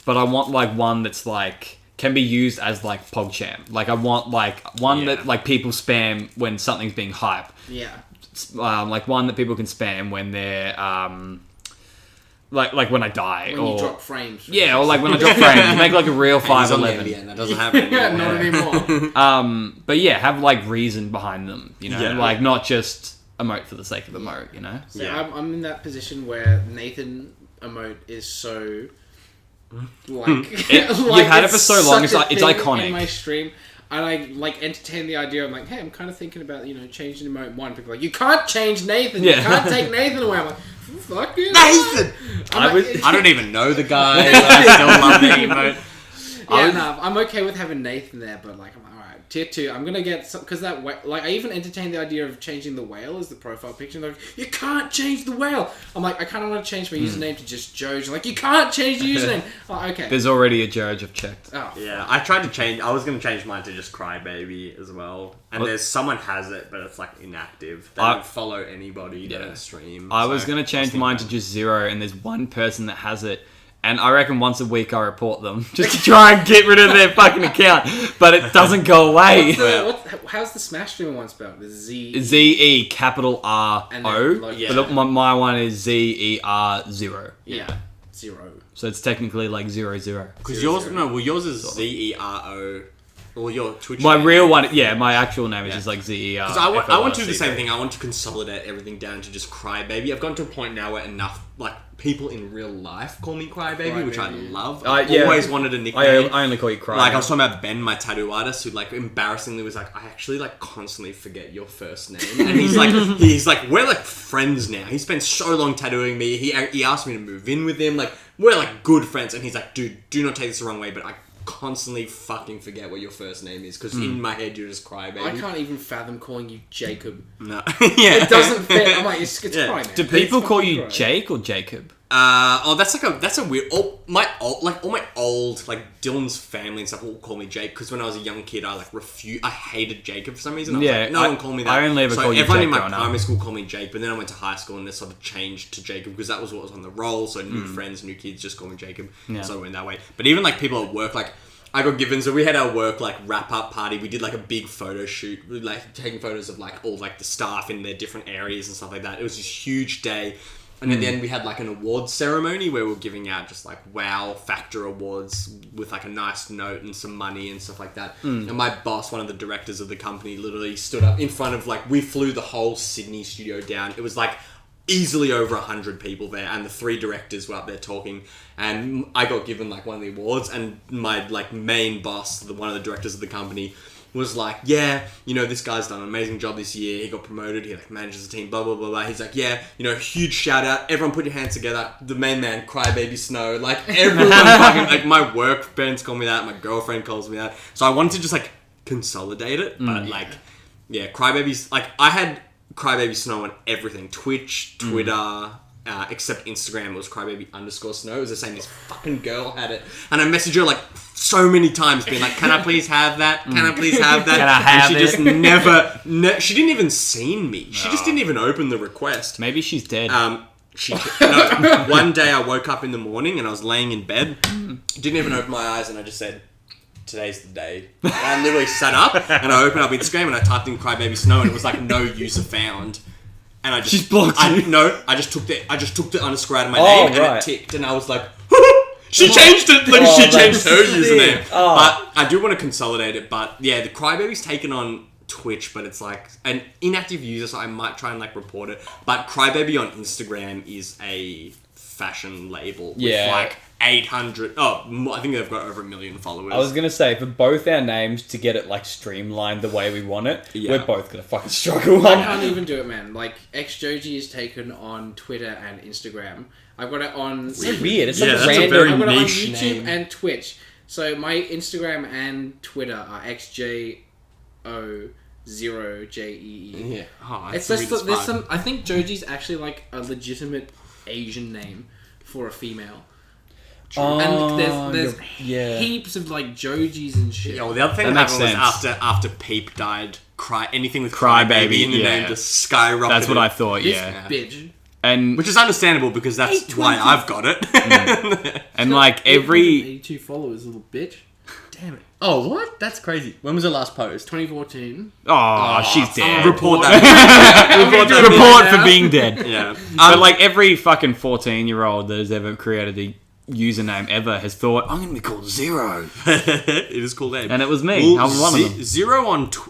But I want like one that's like, can be used as like PogChamp. Like I want like one that like people spam when something's being hype. Yeah. Like one that people can spam when they're like when I die, when you drop frames. Or like when I drop frames, make like a real 511. That doesn't happen anymore. Not anymore. But yeah, have like reason behind them, you know, like not just emote for the sake of emote, you know. So I'm in that position where Nathan emote is so like you've had it for so long. It's iconic in my stream. And I like entertain the idea of like, hey, I'm kind of thinking about changing emote one. People are like, you can't change Nathan. You can't take Nathan away. I'm like, fuck you, Nathan. I don't even know the guy. I still love the emote. I'm okay with having Nathan there, but like, I'm like, all right, tier 2. I'm gonna get some because that like I even entertained the idea of changing the whale as the profile picture. Like, you can't change the whale. I'm like, I kind of want to change my username to just xJooJee. Like, you can't change the username. Like, okay. There's already a xJooJee I've checked. Oh. Yeah, I tried to change. I was gonna change mine to just Crybaby as well. And there's someone has it, but it's like inactive. They don't follow anybody. They don't stream. I was gonna change mine to just 0, and there's one person that has it. And I reckon once a week I report them just to try and get rid of their fucking account, but it doesn't go away. How's the Smash streamer one spelled? ZE capital R O. But my one is ZER 0. Yeah, 0. So it's technically like 00. Because yours is ZERO. Or your Twitch. My real one, my actual name is just like ZER. Because I want to do the same thing. I want to consolidate everything down to just Crybaby. I've gotten to a point now where enough like people in real life call me Crybaby, which I love. I've always wanted a nickname. I only call you Cry. Like I was talking about Ben, my tattoo artist, who like embarrassingly was like, I actually like constantly forget your first name, and he's like, we're like friends now. He spent so long tattooing me. He asked me to move in with him. Like we're like good friends, and he's like, dude, do not take this the wrong way, but I constantly fucking forget what your first name is because in my head you're just Crybaby. I can't even fathom calling you Jacob. No. It doesn't fit. I'm like, it's Crybaby. Do people call you Jake or Jacob? That's a weird. All my old like Dylan's family and stuff all call me Jake because when I was a young kid I hated Jacob for some reason. I was like, no one called me that. I only ever call you Jake. Everyone in my primary school called me Jake, but then I went to high school and they sort of changed to Jacob because that was what was on the roll. So new friends, new kids just call me Jacob. So I went that way. But even like people at work, like I got given. So we had our work like wrap up party. We did like a big photo shoot, like taking photos of like all like the staff in their different areas and stuff like that. It was this huge day. And at the end we had like an awards ceremony where we were giving out just like wow factor awards with like a nice note and some money and stuff like that. And my boss, one of the directors of the company, literally stood up in front of like, we flew the whole Sydney studio down. It was like easily over 100 people there and the 3 directors were up there talking and I got given like one of the awards and my like main boss, one of the directors of the company, was like, yeah, you know, this guy's done an amazing job this year. He got promoted. He like manages the team, blah, blah, blah, blah. He's like, yeah, you know, huge shout out. Everyone put your hands together. The main man, Crybaby Snow. Like everyone fucking, like my work parents call me that. My girlfriend calls me that. So I wanted to just like consolidate it. But like, yeah, Crybaby's, like I had Crybaby Snow on everything. Twitch, Twitter, except Instagram, it was Crybaby_Snow. It was the same. This fucking girl had it. And I messaged her like so many times being like, can I please have that? Can I please have that? Can I have and she it? just never, she didn't even seen me. She just didn't even open the request. Maybe she's dead. One day I woke up in the morning and I was laying in bed, didn't even open my eyes and I just said, today's the day. And I literally sat up and I opened up Instagram and I typed in Crybaby Snow and it was like no user found. And I just she's blocked you. No, I just took the underscore out of my name and it ticked and I was like, she changed it. Like she changed her username. But I do want to consolidate it. But yeah, the Crybaby's taken on Twitch, but it's like an inactive user, so I might try and like report it. But Crybaby on Instagram is a fashion label with like 800. I think they've got over 1 million followers. I was gonna say, for both our names to get it like streamlined the way we want it, we're both gonna fucking struggle. I can't even do it, man. Like xJooJee is taken on Twitter and Instagram. I've got it on. It's so weird. It's Yeah, like that's a random. very I've got it on niche YouTube name. and Twitch. So my Instagram and Twitter are xJooJee. Yeah. Oh, It's that's just there's some. I think Joji's actually like a legitimate Asian name for a female. And there's heaps of like Jojis and shit. Yeah, well, the other thing that makes happened was sense. after Peep died, anything with Crybaby, Crybaby in the name just skyrocketed. That's what I thought. This Yeah, bitch. and Which is understandable because that's why I've got it. and like every 82 followers, little bitch. Damn it. Oh, what? That's crazy. When was the last post? 2014. she's dead. Report that. Report for being dead. Yeah. But like every fucking 14-year-old that has ever created a username ever has thought, I'm gonna be called Zero. It is called Abe. And it was me. I was one of them. Zero on... Zero.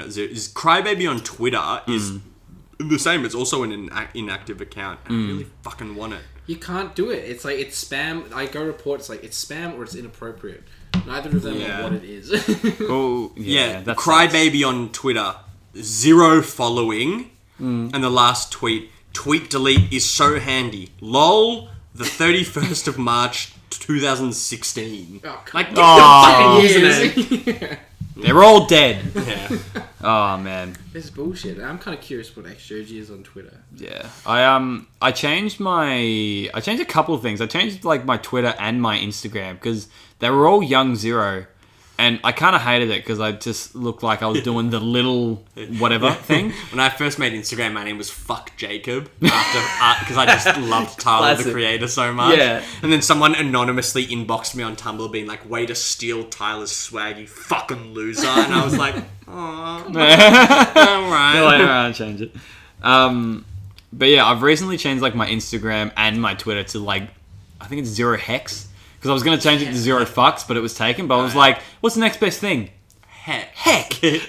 Is Crybaby on Twitter is the same. It's also an inactive account. And I really fucking want it. You can't do it. It's like, it's spam. I go report, it's like, it's spam or it's inappropriate. Neither of them are what it is. Oh, Yeah, that's Crybaby on Twitter, 0 following, and the last tweet delete is so handy. LOL, the 31st of March 2016. Oh, Like, years. They're all dead. Yeah. Oh man. This is bullshit. I'm kind of curious what xJooJee is on Twitter. Yeah. I changed a couple of things. I changed like my Twitter and my Instagram because they were all Young Zero. And I kind of hated it because I just looked like I was doing the little whatever thing. When I first made Instagram, my name was Fuck Jacob because I just loved Tyler the Classic. Creator so much. Yeah. And then someone anonymously inboxed me on Tumblr being like, "Way to steal Tyler's swag, you fucking loser!" And I was like, "Oh, all right." I'll change it. But yeah, I've recently changed like my Instagram and my Twitter to like, I think it's 0 Hex. Because I was going to change it to 0 Fucks, but it was taken. But I was like, what's the next best thing? Heck. You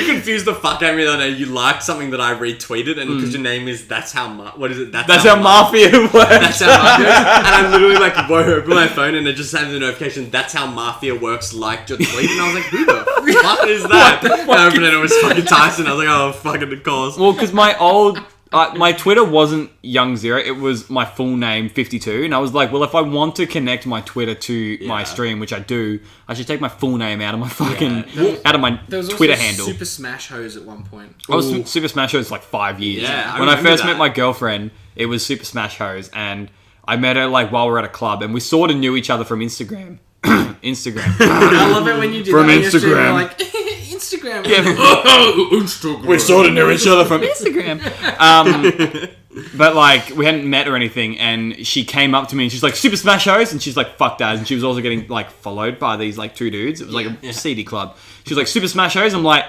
confused the fuck out of me the other day. You liked something that I retweeted, and because your name is That's How What is it? That's how Mafia works. That's how Mafia works. And I literally like opened my phone and it just had the notification, That's How Mafia Works, liked your tweet. And I was like, who the fuck is that? And I opened it and it was fucking Tyson. I was like, oh, fucking of course. Well, because my old... my Twitter wasn't Young Zero, it was my full name 52, and I was like, well, if I want to connect my Twitter to my stream, which I do, I should take my full name out of my fucking out of my There was Twitter also handle. Super Smash Hose at one point. I was Super Smash Hose for like 5 years. Yeah, when I first that. met my girlfriend, it was Super Smash Hose, and I met her like while we were at a club, and we sort of knew each other from Instagram. I love it when you do From that on your stream, Instagram. you're like, Instagram. Instagram. We sort of knew each other from Instagram. But like we hadn't met or anything, and she came up to me and she's like, Super Smash Hose, and she's like, fuck that. And she was also getting like followed by these like 2 dudes. It was like a seedy club. She was like, Super Smash Hose. I'm like,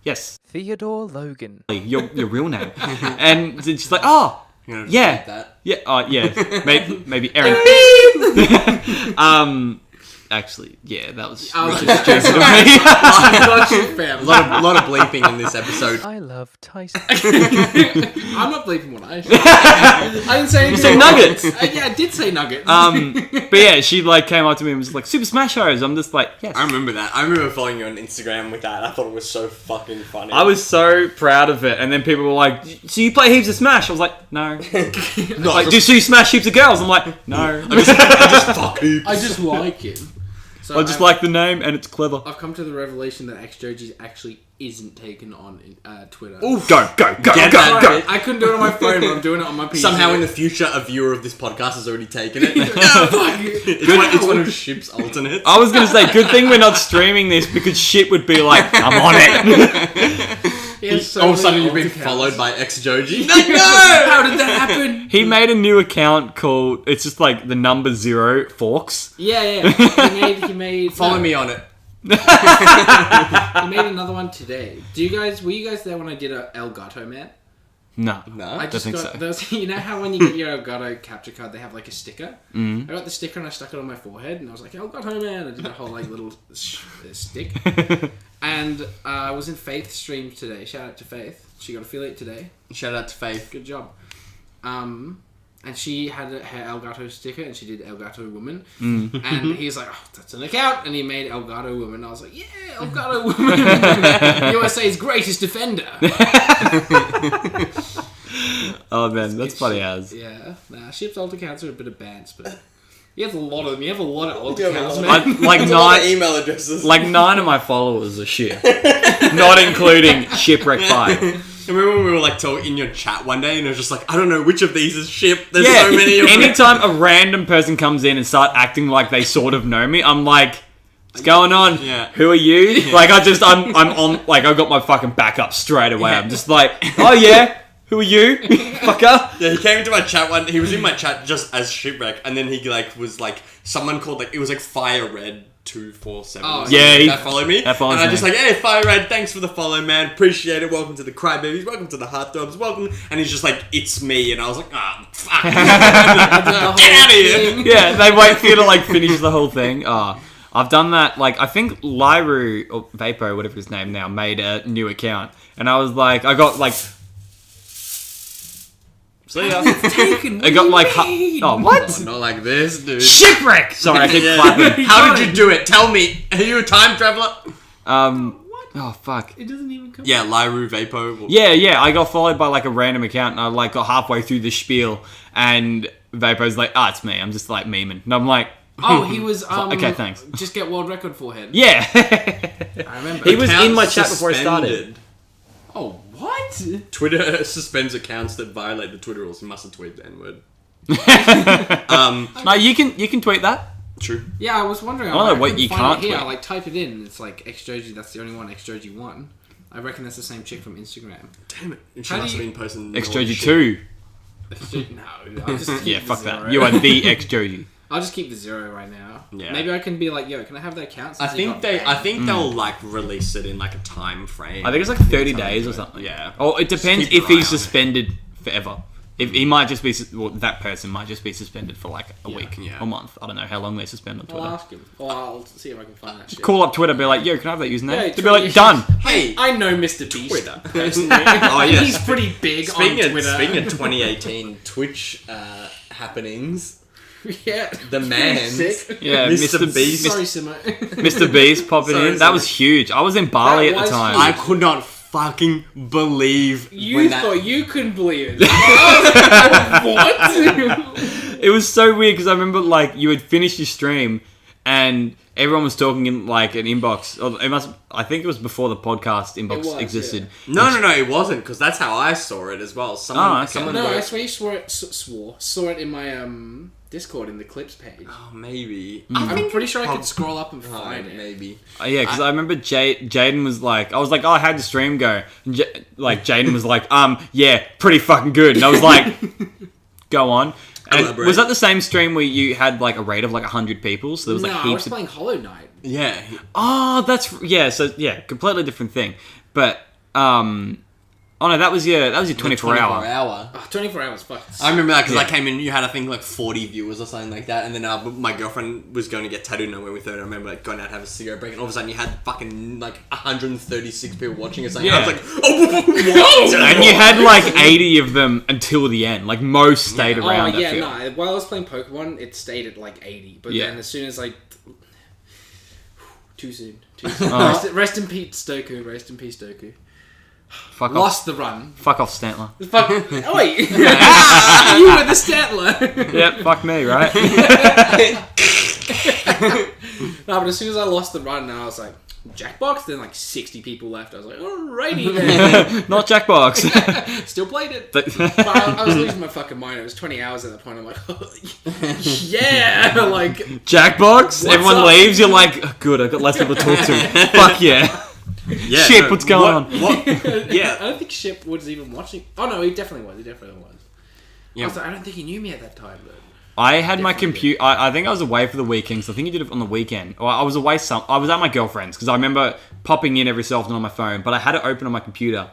yes, Theodore Logan. your real name. And then she's like, oh, yeah, That. yeah, maybe Aaron. Actually, yeah, that was I was just just joking to me. Not your fam. A lot of bleeping in this episode. I love Tyson. I'm not bleeping what I said. I didn't say anything. You said nuggets. Yeah, I did say nuggets. But yeah, she like came up to me and was like, Super Smash Hose. I'm just like, yes. I remember that. I remember following you on Instagram with that. I thought it was so fucking funny. I was so proud of it, and then people were like, so you play heaps of Smash? I was like, no. Like, do you smash heaps of girls? I'm like, no. I just fuck heaps. I just like it. So I just like the name, and it's clever. I've come to the revelation that xJooJee actually isn't taken on Twitter. Ooh, go. Get that Go. bit. I couldn't do it on my phone, but I'm doing it on my PC. Somehow in the future, a viewer of this podcast has already taken it. Fuck you. It's one of Ship's alternates. I was going to say, good thing we're not streaming this, because shit would be like, I'm on it. All of a sudden, you've been followed by xJooJee. No! How did that happen? He made a new account called, it's just like the number 0 Forks. Yeah. He made. Follow me on it. He made another one today. Were you guys there when I did a Elgato, man? No. I just think got so. those. You know how when you get your Elgato capture card, they have like a sticker. Mm. I got the sticker and I stuck it on my forehead, and I was like, Elgato, man. I did a whole like little stick. And I was in Faith's stream today. Shout out to Faith. She got affiliate today. Shout out to Faith. Good job. and she had her Elgato sticker, and she did Elgato Woman. And he's like, oh, that's an account, and he made Elgato Woman. And I was like, yeah, Elgato Woman, USA's greatest defender. Oh man, that's funny as. Yeah, Ship's alt accounts are a bit of bants, but you have a lot of them. You have a lot of alt accounts, man. Like It's a lot of 9 email addresses. like 9 of my followers are ship, not including Shipwreck 5. Remember when we were like talking in your chat one day and it was just like, I don't know which of these is ship. There's so many of them. Anytime a random person comes in and start acting like they sort of know me, I'm like, what's going on? Yeah. Who are you? Yeah. Like I'm on, like I got my fucking backup straight away. I'm just like, oh yeah, who are you? Fucker. Yeah, he came into my chat he was in my chat just as Shipwreck, and then he like was like, someone called like, it was like Fire Red 247. Oh, yeah, that followed me. That follows and I me. just like, hey, Fire Red, thanks for the follow, man. Appreciate it. Welcome to the Crybabies. Welcome to the Heartthrobs. Welcome. And he's just like, it's me. And I was like, fuck. Get out of here. Yeah, they wait for you to like finish the whole thing. I've done that. Like I think Lyru or Vapo, whatever his name now, made a new account, and I was like, I got like. See ya. I got like, what? Oh, not like this, dude. Shipwreck. Sorry, I keep clapping. How did you do it? Tell me. Are you a time traveler? Oh fuck. It doesn't even come. Yeah, Lyru Vapo. Yeah. I got followed by like a random account, and I like got halfway through the spiel, and Vapo's like, it's me. I'm just like memeing, and I'm like, Oh, he was. Okay, thanks. Just get world record forehead. Yeah. I remember. He was Account in my chat before I started. suspended. Oh, what? Twitter suspends accounts that violate the Twitter rules. You mustn't tweet the N-word. No, you can tweet that. True. Yeah, I was wondering. I don't know what couldn't you find can't it here. tweet. I like type it in, and it's like xJooJee. That's the only one. xJooJee 1. I reckon that's the same chick from Instagram. Damn it. She How must do have you- been posting xJooJee 2. No, I'll just keep Yeah, the fuck zero. that. You are the xJooJee. I'll just keep the 0 right now. Yeah. Maybe I can be like, yo, can I have that count? I since you think got banned? they'll like release it in like a time frame. I think it's like 30 days or something. Yeah. Or it depends keep your if eye he's on it. suspended forever. If he might just be, that person might just be suspended for like a week yeah. or month. I don't know how long they suspend on I'll Twitter. ask him. Or I'll see if I can find that shit. Call up Twitter, be like, yo, can I have that username? Yeah, They'd be like, Twitter- done. Hey, I know Mr. Beast Twitter. personally. Oh, yeah. He's pretty big on Twitter. Speaking of 2018 Twitch happenings, Yeah. the man, Sick. Yeah, Mr. Beast. Sorry, Simo. Mr. Beast popping Sorry, in. That sorry. was huge. I was in Bali That at the was time. huge. I could not fucking believe You when that... thought you couldn't believe it. I was like, what? It was so weird because I remember like you had finished your stream and everyone was talking in like an inbox. Or I think it was before the podcast inbox was, existed. No, it wasn't, because that's how I saw it as well. Someone, okay. someone No, wrote- I swear you saw it in my Discord in the clips page. Oh, maybe. I'm pretty sure I could scroll up and find it. Maybe. Yeah, because I remember Jaden was like, I was like, oh, how'd the stream go? And Jaden was like, yeah, pretty fucking good. And I was like, go on. And Elaborate. was that the same stream where you had like a rate of like 100 people? So there was like No, I heaps was of... playing Hollow Knight. Yeah. Oh, completely different thing. But, oh no, that was your 24 hour. Oh, 24 hours, fuck. I remember that because Yeah. I came in, you had I think like 40 viewers or something like that, and then my girlfriend was going to get tattooed nowhere with her, and I remember like going out to have a cigarette break, and all of a sudden you had fucking like 136 people watching or something. Yeah. I was like, oh, what? And you had like 80 of them until the end. Like most stayed Oh, around. I yeah, feel. no. While I was playing Pokemon, it stayed at like 80. But Yeah. then as soon as I... Too soon. Rest in peace, Stoku. Rest in peace, Stoku. Fuck off. Lost the run. Fuck off, Stantler. Fuck. Oh, wait. You were the Statler. Yep, fuck me, right? No, but as soon as I lost the run, I was like, Jackbox? Then like 60 people left. I was like, alrighty then. Not Jackbox. Still played it. But- But I was losing my fucking mind. It was 20 hours at that point. I'm like, yeah. Like, Jackbox? Everyone up? leaves, you're like, oh, good, I've got less people to talk to. Fuck yeah. Yeah, Shit, what's going on? What? Yeah. I don't think Ship was even watching. Oh no, he definitely was. Yeah. I was like, I don't think he knew me at that time. But I had my Definitely. computer. I think I was away for the weekend, so I think you did it on the weekend. Or I was away. I was at my girlfriend's because I remember popping in every so often on my phone, but I had it open on my computer.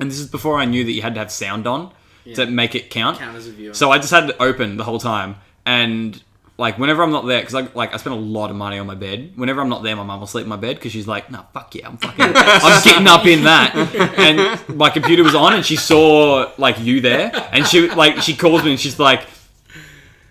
And this is before I knew that you had to have sound on to make it count. count as a viewer. So I just had it open the whole time, and like whenever I'm not there, because I spend a lot of money on my bed. Whenever I'm not there, my mum will sleep in my bed because she's like, "No, fuck yeah, I'm getting up in that." And my computer was on, and she saw like you there, and she calls me and she's like,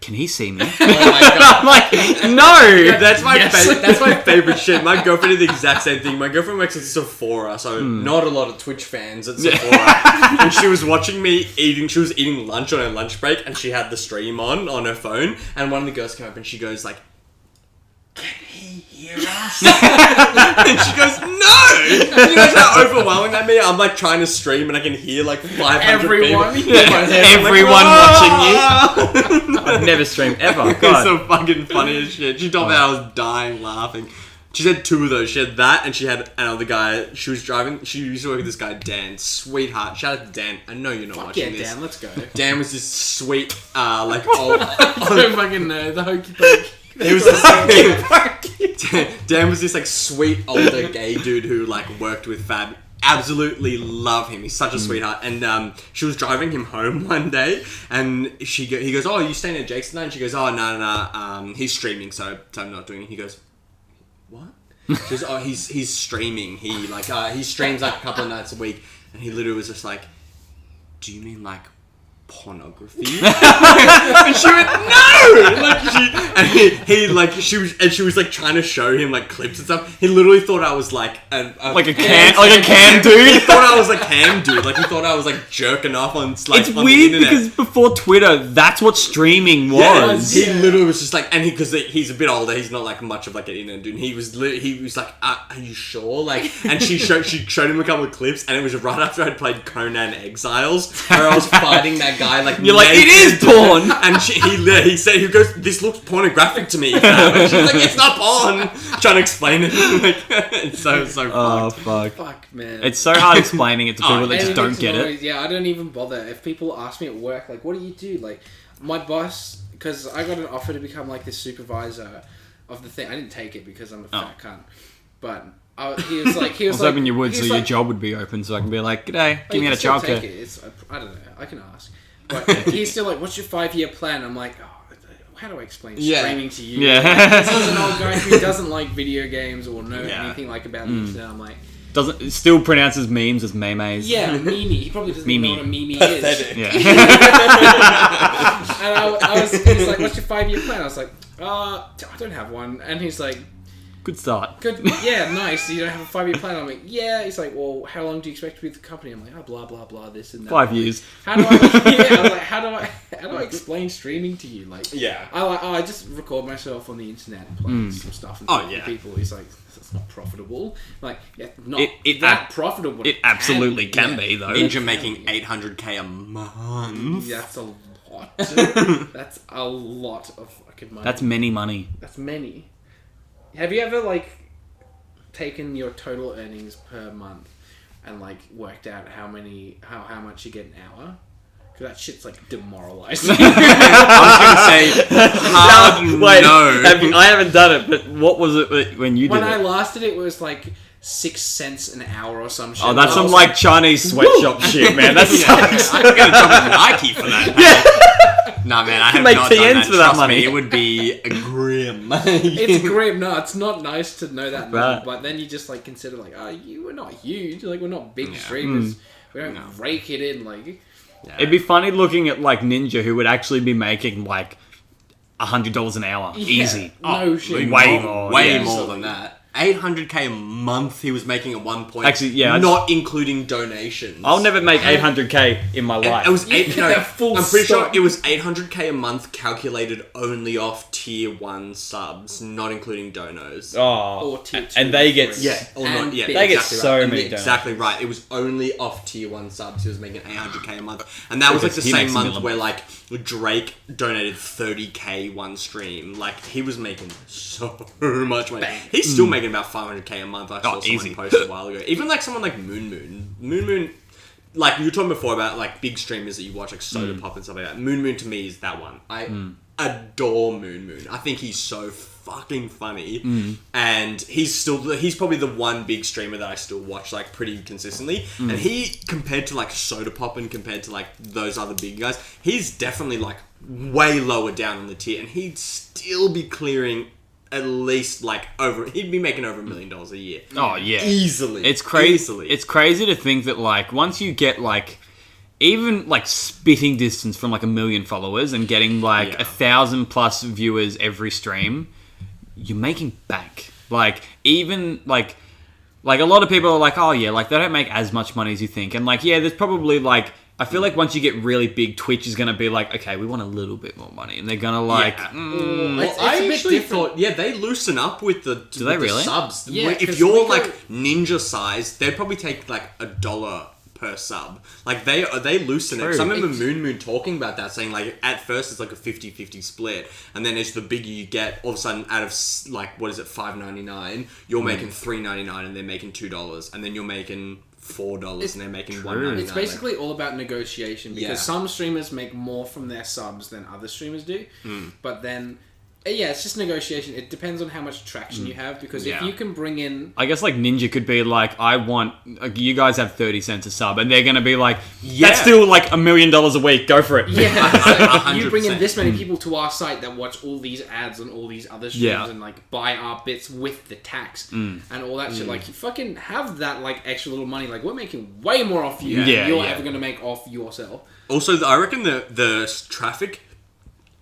"Can he see me?" Oh my god! I'm like, "No." That's my favorite shit. My girlfriend did the exact same thing. My girlfriend works at Sephora, so not a lot of Twitch fans at Sephora. And she was watching me eating. She was eating lunch on her lunch break, and she had the stream on her phone. And one of the girls came up, and she goes like, "Can he hear us?" And she goes, "No!" And you guys how overwhelming that me? I'm like trying to stream, and I can hear like 500 Everyone. people. In my head. I'm Everyone watching you. I've never streamed ever. It's God. so fucking funny as shit. She told me I was dying laughing. She said two of those. She had that, and she had another guy. She was driving. She used to work with this guy, Dan. Sweetheart. Shout out to Dan. I know you're not watching this. Dan, let's go. Dan was this sweet, like old. I don't fucking know the hokey pokey. He was this Dan was this like sweet older gay dude who like worked with Fab. Absolutely love him. He's such a sweetheart. And she was driving him home one day, and he goes, "Oh, are you staying at Jake's tonight?" And she goes, "Oh, no. He's streaming, so I'm not doing it." He goes, "What?" She goes, "Oh, he's streaming. He streams like a couple of nights a week." And he literally was just like, "Do you mean like pornography?" And she went, "No!" Like she was like trying to show him like clips and stuff. He literally thought I was like a cam dude. He thought I was like cam dude. Like he thought I was like jerking off on like It's on weird the internet. because before Twitter, that's what streaming was. He literally was just like, and because he's a bit older, he's not like much of like an internet dude. He was like, "Are you sure?" Like, and she showed him a couple of clips, and it was right after I'd played Conan Exiles, where I was fighting that guy like. You're like, "It is porn," and he said, "He goes, this looks pornographic to me." And she's like, "It's not porn." Trying to explain it, like, it's so Oh fucked. Fuck, man. It's so hard explaining it to people that just don't get it. Yeah, I don't even bother. If people ask me at work, like, "What do you do?" Like, my boss, because I got an offer to become like the supervisor of the thing. I didn't take it because I'm a fat cunt. But he was like, I was hoping you would, so your job would be open, so I can be like, "G'day, give me a childcare." I don't know. I can ask. But he's still like, "What's your 5-year plan?" I'm like, "Oh, how do I explain streaming to you?" Yeah. Like, this is an old guy who doesn't like video games or know anything like about the internet. I'm like, It still pronounces memes as memes. yeah, meme. He probably doesn't know what a meme is. Yeah. And he's like, "What's your 5-year plan?" I was like, I don't have one." And he's like, Good start. "Good, yeah, nice. You don't have a 5-year plan?" I'm like, "Yeah." He's like, "Well, how long do you expect to be with the company?" I'm like, "Oh, blah blah blah, this and that." 5 years. How do I? I was like, how do I explain streaming to you? Like, Yeah. I just record myself on the internet and play some stuff and talk to people. He's like, "That's not profitable." I'm like, yeah, not that profitable. It absolutely can be though. Ninja making 800k a month. That's a lot. That's a lot of fucking money. That's many money. That's many. Have you ever like taken your total earnings per month and like worked out how much you get an hour? Because that shit's like demoralizing. I was gonna say hard no. I haven't done it, but what was it when you did When it? I last did it was like 6 cents an hour or some shit. Oh, that's some like Chinese sweatshop shit, man. That's I gotta jump at Nike for that. yeah. Nah, man, I have make not done TNs that. for that Trust money. me, it would be grim. It's grim. No, it's not nice to know that. Right. But then you just like consider like, oh, we're not huge. Like we're not big streamers. We don't rake it in like. Yeah. It'd be funny looking at like Ninja, who would actually be making like $100 an hour, easy. No shit. Way more. Way yeah. more than that. 800k a month he was making at one point. Actually, yeah, not including donations. I'll never make 800k in my life. It was Full I'm pretty stop. sure it was 800k a month calculated only off tier 1 subs, not including donos. Or tier 2 and they get they get so many donos. Exactly right. It was only off tier 1 subs. He was making 800k a month, and that was like the He same makes month $1 million. where like Drake donated 30k one stream. Like he was making so much money. He's still making about 500k a month. I saw someone easy. post a while ago. Even like someone like Moon. Like you were talking before about like big streamers that you watch, like Soda Pop and stuff like that. Moon to me is that one. I adore Moon. I think he's so fucking funny, and he's probably the one big streamer that I still watch like pretty consistently. And he, compared to like Soda Pop and compared to like those other big guys, he's definitely like way lower down on the tier, and he'd still be clearing at least he'd be making over $1 million a year. Oh yeah, easily. It's crazy. Easily. It's crazy to think that once you get even spitting distance from 1 million followers and getting 1,000+ viewers every stream, you're making bank. Even a lot of people are oh yeah, they don't make as much money as you think, and there's probably I feel once you get really big, Twitch is gonna be okay, we want a little bit more money, and they're gonna Well, I actually thought they loosen up with the do they really subs. Yeah, if you're ninja size, they'd probably take $1 per sub. They loosen it. 'Cause I remember Moon talking about that, saying at first it's a 50-50 split, and then as the bigger you get, all of a sudden out of what is it, $5.99, you're making $3.99 and they're making $2, and then you're making $4 and they're making $1.99. It's basically all about negotiation, because some streamers make more from their subs than other streamers do. But then it's just negotiation. It depends on how much traction you have, because if you can bring in... I guess Ninja could be I want... you guys have 30 cents a sub, and they're going to be that's still $1 million a week, go for it. Yeah, you bring in this many people to our site that watch all these ads on all these other streams and buy our bits with the tax and all that shit. You fucking have that extra little money. We're making way more off you than you're ever going to make off yourself. Also, I reckon the traffic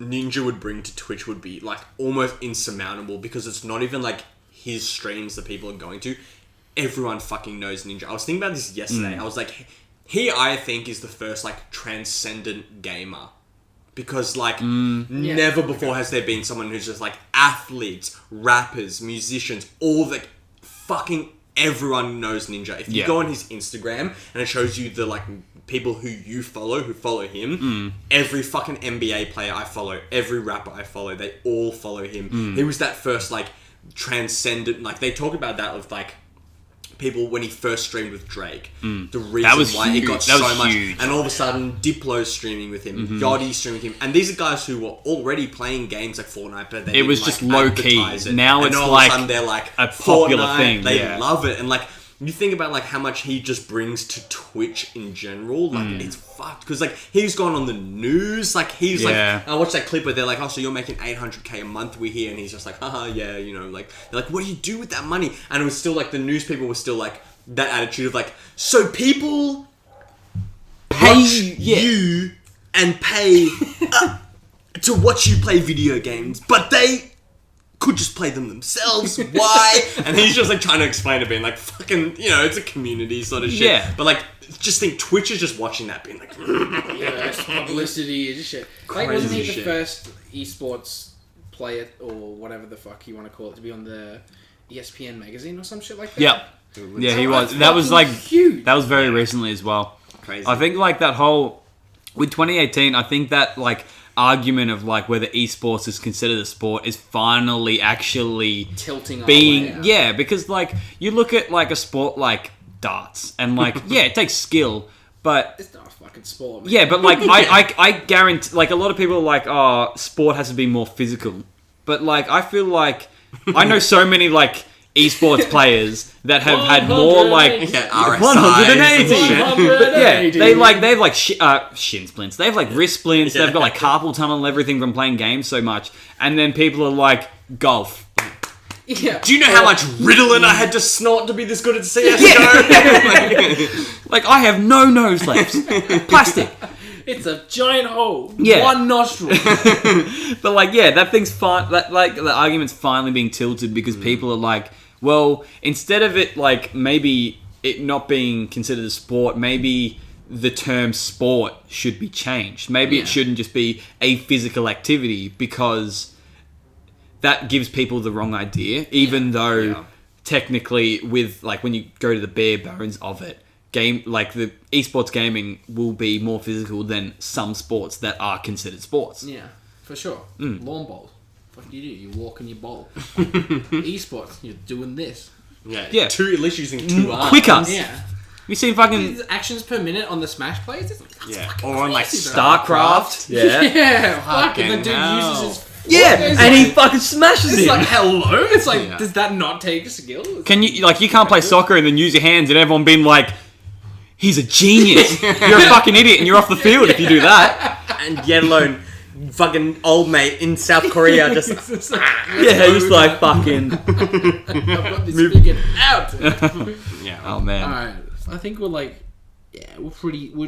Ninja would bring to Twitch would be almost insurmountable, because it's not even his streams that people are going to. Everyone fucking knows Ninja. I was thinking about this yesterday. I was he I think is the first transcendent gamer, because never before has there been someone who's just athletes, rappers, musicians, all the fucking everyone knows Ninja. If you go on his Instagram and it shows you the people who you follow, who follow him, every fucking NBA player I follow, every rapper I follow, they all follow him. He was that first transcendent, they talk about that with people when he first streamed with Drake. The reason why it got so much, and all of a sudden Diplo's streaming with him, Yachty's streaming with him, and these are guys who were already playing games like Fortnite, but they didn't, just low key. Now it's all of a sudden they're a popular Fortnite, thing. They love it, and you think about how much he just brings to Twitch in general, it's fucked, because he's gone on the news, he's I watched that clip where they're oh, so you're making $800K a month, we're here, and he's just haha, yeah, they're what do you do with that money? And it was still the news people were still that attitude of so people pay you and pay to watch you play video games, but they could just play them themselves. Why? And he's just trying to explain it, being fucking, it's a community sort of shit. Yeah. But just think Twitch is just watching that, being it's publicity and shit. Wasn't he the first esports player, or whatever the fuck you want to call it, to be on the ESPN magazine or some shit like that? Yep. Yeah, he was. That was huge. That was very recently as well. Crazy. I think that whole with 2018, I think that argument of whether esports is considered a sport is finally actually tilting being because you look at a sport like darts, and it takes skill, but it's not a fucking sport, man. Yeah, but I guarantee a lot of people are oh, sport has to be more physical, but I feel I know so many esports players that have had more 180. Yeah, they have shin splints. They have wrist splints. They've got carpal tunnel and everything from playing games so much. And then people are golf. Yeah. Do you know how much Ritalin I had to snort to be this good at CS:GO? I have no nose left. Plastic. It's a giant hole. Yeah. One nostril. But that thing's fine. The argument's finally being tilted because people are well, instead of it maybe it not being considered a sport, maybe the term sport should be changed. Maybe it shouldn't just be a physical activity, because that gives people the wrong idea. Even though technically, with when you go to the bare bones of it, the esports gaming will be more physical than some sports that are considered sports. Yeah, for sure. Lawn bowls. What do? You walk in your bowl. Esports, you're doing this. Yeah. At least using two arms. Quicker. Yeah. You see fucking actions per minute on the Smash plays? Or on StarCraft. Yeah. Fuck. And the dude uses his... and he fucking smashes it. It's hello? It's does that not take skill? Can you, you can't play soccer and then use your hands and everyone being he's a genius. You're a fucking idiot and you're off the field if you do that. And yet alone... fucking old mate in South Korea just... Yeah, just like fucking... I've got this figured out. yeah. Oh, man. Alright, I think we're like... Yeah, we're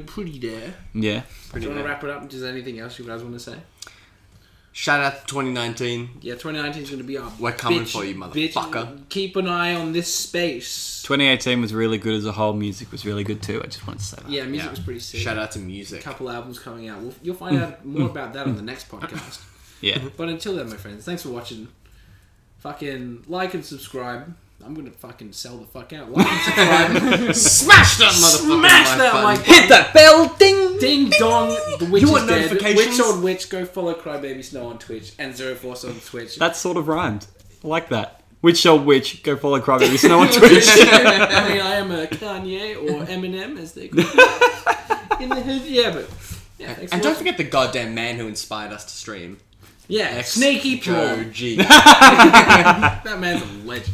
pretty there. Yeah. Do you want to wrap it up? Is there anything else you guys want to say? Shout out to 2019. Yeah, 2019 is going to be our We're coming for you, motherfucker. Keep an eye on this space. 2018 was really good as a whole. Music was really good too. I just wanted to say that. Yeah, music was pretty sick. Shout out to music. A couple albums coming out. You'll find out more about that on the next podcast. Yeah. But until then, my friends, thanks for watching. Fucking like and subscribe. I'm gonna fucking sell the fuck out. Like and subscribe. Smash that motherfucker! Smash that like button. Hit that bell! Ding! Ding dong! The witch You is want dead. notifications? Witch on Witch. Go follow Crybaby Snow on Twitch and Zero Force on Twitch. That sort of rhymed. I like that. Witch shall witch. Go follow Crybaby Snow on Twitch. I mean, I am a Kanye or Eminem as they call it. In the hood, yeah, but yeah. Thanks And for don't forget the goddamn man who inspired us to stream. yeah, Sneaky Paul. xJooJee. That man's a legend.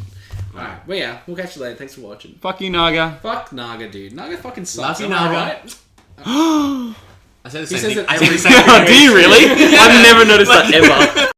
Alright, well yeah, we'll catch you later. Thanks for watching. Fuck you, Naga. Fuck Naga, dude. Naga fucking sucks. Love you, Am I Naga. right? I said the He same says thing it- every second. Do you really? I've never noticed that ever.